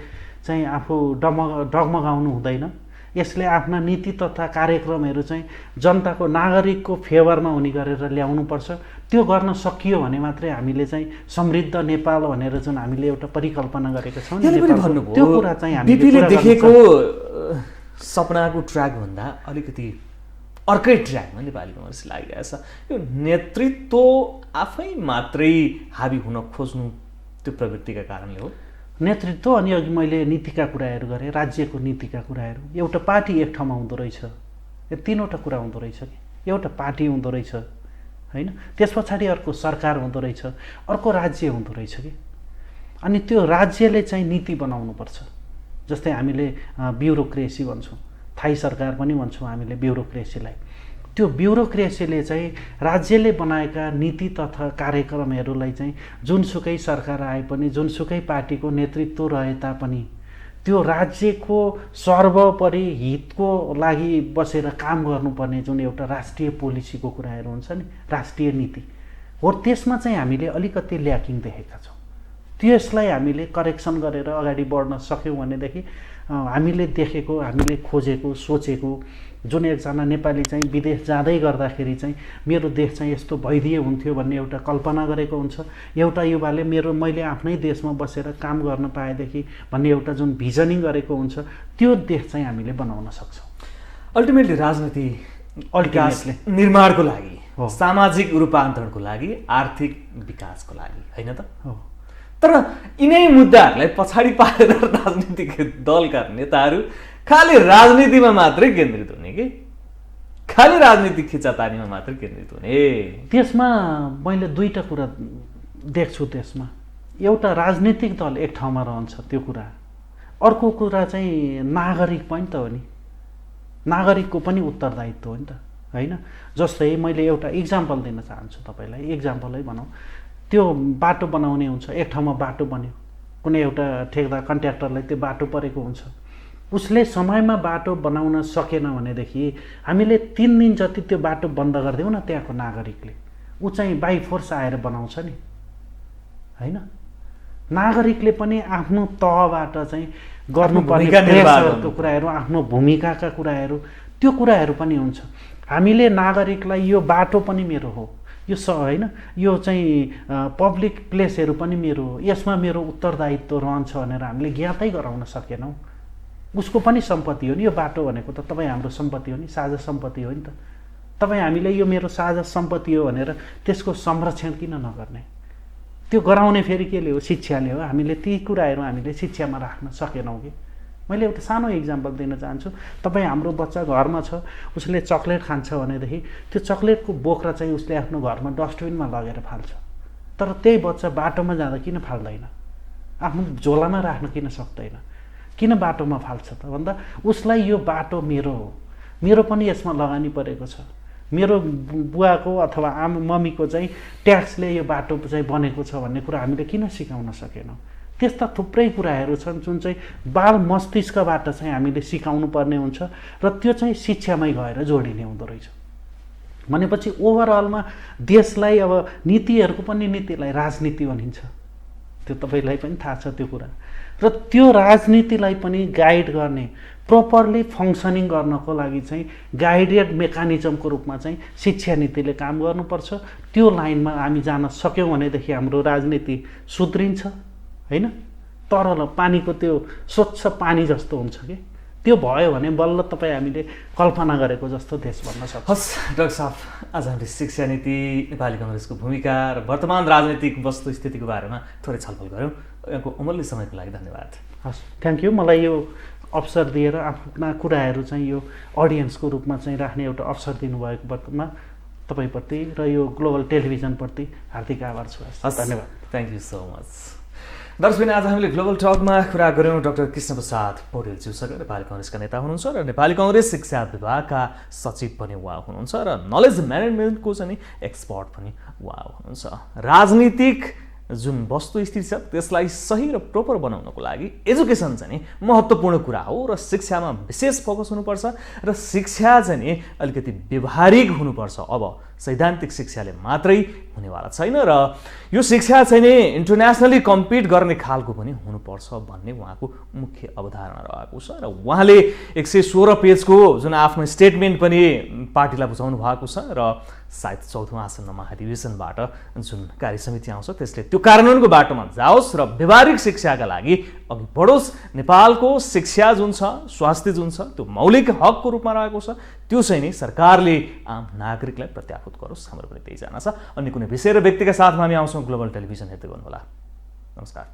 चाहिँ आफू डगमगाउनु हुँदैन। यसले आफ्ना नीति तथा कार्यक्रमहरू चाहिँ जनताको नागरिकको फेभरमा हुने गरेर ल्याउनुपर्छ। त्यो गर्न सकियो भने मात्रै हामीले चाहिँ समृद्ध नेपाल भनेर जुन हामीले एउटा परिकल्पना गरेका छौँ त्यो कुरा चाहिँ हामीले देखेको सपनाको ट्र्याकभन्दा अलिकति अर्कै ट्र्याकमा नेपाली काङ्ग्रेस लागिरहेको छ। यो नेतृत्व आफै मात्रै हाबी हुन खोज्नु त्यो प्रवृत्तिका कारणले हो। नेतृत्व अनि अघि मैले नीतिका कुराहरू गरेँ, राज्यको नीतिका कुराहरू। एउटा पार्टी एक ठाउँमा हुँदो रहेछ, यो तीनवटा कुरा हुँदो रहेछ कि एउटा पार्टी हुँदो रहेछ होइन, त्यस पछाडि अर्को सरकार हुँदो रहेछ, अर्को राज्य हुँदो रहेछ कि। अनि त्यो राज्यले चाहिँ नीति बनाउनुपर्छ। जस्तै हामीले ब्युरोक्रेसी भन्छौँ, थाई सरकार पनि भन्छौँ हामीले ब्युरोक्रेसीलाई। त्यो ब्युरोक्रेसीले चाहिँ राज्यले बनाएका नीति तथा कार्यक्रमहरूलाई चाहिँ जुनसुकै सरकार आए पनि जुनसुकै पार्टीको नेतृत्व रहे तापनि त्यो राज्यको सर्वोपरि हितको लागि बसेर काम गर्नुपर्ने जुन एउटा राष्ट्रिय पोलिसीको कुराहरू हुन्छ नि, राष्ट्रिय नीति हो, त्यसमा चाहिँ हामीले अलिकति ल्याकिङ देखेका छौँ। त्यसलाई हामीले करेक्सन गरेर अगाडि बढ्न सक्यौँ भनेदेखि हामीले देखेको, हामीले खोजेको, सोचेको जुन एकजना नेपाली चाहिँ विदेश जाँदै गर्दाखेरि चाहिँ मेरो देश चाहिँ यस्तो भइदिए हुन्थ्यो भन्ने एउटा कल्पना गरेको हुन्छ, एउटा युवाले मैले आफ्नै देशमा बसेर काम गर्न पाएदेखि भन्ने एउटा जुन भिजनिङ गरेको हुन्छ, त्यो देश चाहिँ हामीले बनाउन सक्छौँ। अल्टिमेटली राजनीति विकासले निर्माणको लागि, सामाजिक रूपान्तरणको लागि, आर्थिक विकासको लागि होइन त हो। तर यिनै मुद्दाहरूलाई पछाडि पारेर राजनीतिक दलका नेताहरू खालि राजनीतिमा मात्रै केन्द्रित हुने कि खालि राजनीतिक खिचातानीमा मात्रै केन्द्रित हुने। त्यसमा मैले दुईटा कुरा देख्छु। त्यसमा एउटा राजनीतिक दल एक ठाउँमा रहन्छ त्यो कुरा, अर्को कुरा चाहिँ नागरिक पनि त हो नि, नागरिकको पनि उत्तरदायित्व हो नि त होइन। जस्तै मैले एउटा इक्जाम्पल दिन चाहन्छु तपाईँलाई, इक्जाम्पलै भनौँ, त्यो बाटो बनाउने हुन्छ, एक ठाउँमा बाटो बन्यो, कुनै एउटा ठेकेदार कन्ट्र्याक्टरलाई त्यो बाटो परेको हुन्छ, उसले समयमा बाटो बनाउन सकेन भनेदेखि हामीले 3 दिन जति त्यो बाटो बन्द गरिदिउँ न, त्यहाँको नागरिकले ऊ चाहिँ बाई फोर्स आएर बनाउँछ नि होइन। नागरिकले पनि आफ्नो तहबाट चाहिँ गर्नुपर्ने प्रेसरको कुराहरू, आफ्नो भूमिकाका कुराहरू, त्यो कुराहरू पनि हुन्छ। हामीले नागरिकलाई यो बाटो पनि मेरो हो, यो होइन, यो चाहिँ पब्लिक प्लेसहरू पनि मेरो हो, यसमा मेरो उत्तरदायित्व रहन्छ भनेर हामीले ज्ञातै गराउन सकेनौँ। उसको पनि सम्पत्ति हो नि यो बाटो भनेको त, तपाईँ हाम्रो सम्पत्ति हो नि, साझा सम्पत्ति हो नि त। तपाईँ हामीले यो मेरो साझा सम्पत्ति हो भनेर त्यसको संरक्षण किन नगर्ने? त्यो गराउने फेरि केले हो? शिक्षाले हो। हामीले ती कुराहरू हामीले शिक्षामा राख्न सकेनौँ कि। मैले एउटा सानो इक्जाम्पल दिन चाहन्छु। तपाईँ हाम्रो बच्चा घरमा छ, उसले चक्लेट खान्छ भनेदेखि त्यो चक्लेटको बोक्रा चाहिँ उसले आफ्नो घरमा डस्टबिनमा लगेर फाल्छ, तर त्यही बच्चा बाटोमा जाँदा किन फाल्दैन? आफ्नो झोलामा राख्न किन सक्दैन? किन बाटोमा फाल्छ त भन्दा उसलाई यो बाटो मेरो हो, मेरो पनि यसमा लगानी परेको छ, मेरो बुवाको अथवा मम्मीको चाहिँ ट्याक्सले यो बाटो चाहिँ बनेको छ भन्ने कुरा हामीले किन सिकाउन सकेनौँ? त्यस्ता थुप्रै कुराहरू छन् जुन चाहिँ बाल मस्तिष्कबाट चाहिँ हामीले सिकाउनु पर्ने हुन्छ र त्यो चाहिँ शिक्षामै गएर जोडिने हुँदो रहेछ। भनेपछि ओभरअलमा देशलाई अब नीतिहरूको पनि नीतिलाई राजनीति भनिन्छ, त्यो तपाईँलाई पनि थाहा छ त्यो कुरा। र त्यो राजनीतिलाई पनि गाइड गर्ने, प्रोपरली फङ्सनिङ गर्नको लागि चाहिँ गाइडेड मेकानिजमको रूपमा चाहिँ शिक्षा नीतिले काम गर्नुपर्छ। त्यो लाइनमा हामी जान सक्यौँ भनेदेखि हाम्रो राजनीति सुध्रिन्छ होइन। तरल पानीको त्यो स्वच्छ पानी जस्तो हुन्छ कि, त्यो भयो भने बल्ल तपाईँ हामीले कल्पना गरेको जस्तो देश बन्न सक्छ। हस् डाक्टर साहब, आज हामीले शिक्षा नीति, नेपाली काङ्ग्रेसको भूमिका र वर्तमान राजनीतिक वस्तुस्थितिको बारेमा थोरै छलफल गऱ्यौँ। यहाँको अमूल्य समयको लागि धन्यवाद। हस्, थ्याङ्क यू। मलाई यो अवसर दिएर आफ्ना कुराहरू चाहिँ यो अडियन्सको रूपमा चाहिँ राख्ने एउटा अवसर दिनुभएकोमा तपाईँप्रति र यो ग्लोबल टेलिभिजनप्रति हार्दिक आभार छु। हस्, धन्यवाद। Thank you so much. दर्शक आज हामीले ग्लोबल टकमा कुरा गऱ्यौँ डाक्टर कृष्णप्रसाद पौडेलज्यूसँग। नेपाली कङ्ग्रेसका नेता हुनुहुन्छ र नेपाली कङ्ग्रेस शिक्षा विभागका सचिव पनि उहाँ हुनुहुन्छ र नलेज म्यानेजमेन्टको चाहिँ एक्सपर्ट पनि उहाँ हुनुहुन्छ। राजनीतिक जुन वस्तुस्थिति छ त्यसलाई सही र प्रोपर बनाउनको लागि एजुकेसन चाहिँ महत्त्वपूर्ण कुरा हो र शिक्षामा विशेष फोकस हुनुपर्छ र शिक्षा चाहिँ अलिकति व्यवहारिक हुनुपर्छ। अब सैद्धान्तिक शिक्षाले मात्रै हुनेवाला छैन र यो शिक्षा चाहिँ इन्टरनेसनली कम्पिट गर्ने खालको पनि हुनुपर्छ भन्ने उहाँको मुख्य अवधारणा रहेको छ र उहाँले 116 पेजको जुन आफ्नो स्टेटमेन्ट पनि पार्टीलाई बुझाउनु भएको छ र सायद 4औं आसन्न महाधिवेशनबाट जुन कार्य समिति आउँछ त्यसले त्यो कार्यान्वयनको बाटोमा जाओस् र व्यवहारिक शिक्षाका लागि अघि बढोस्। नेपालको शिक्षा जुन छ, स्वास्थ्य जुन छ, त्यो मौलिक हकको रूपमा रहेको छ, त्यो चाहिँ नि सरकारले आम नागरिकलाई प्रत्याभूत गरोस्। हाम्रो पनि त्यही चाहना छ। अन्य कुनै विषय र व्यक्तिका साथमा हामी आउँछौँ। ग्लोबल टेलिभिजन हेर्दै गर्नुहोला। नमस्कार।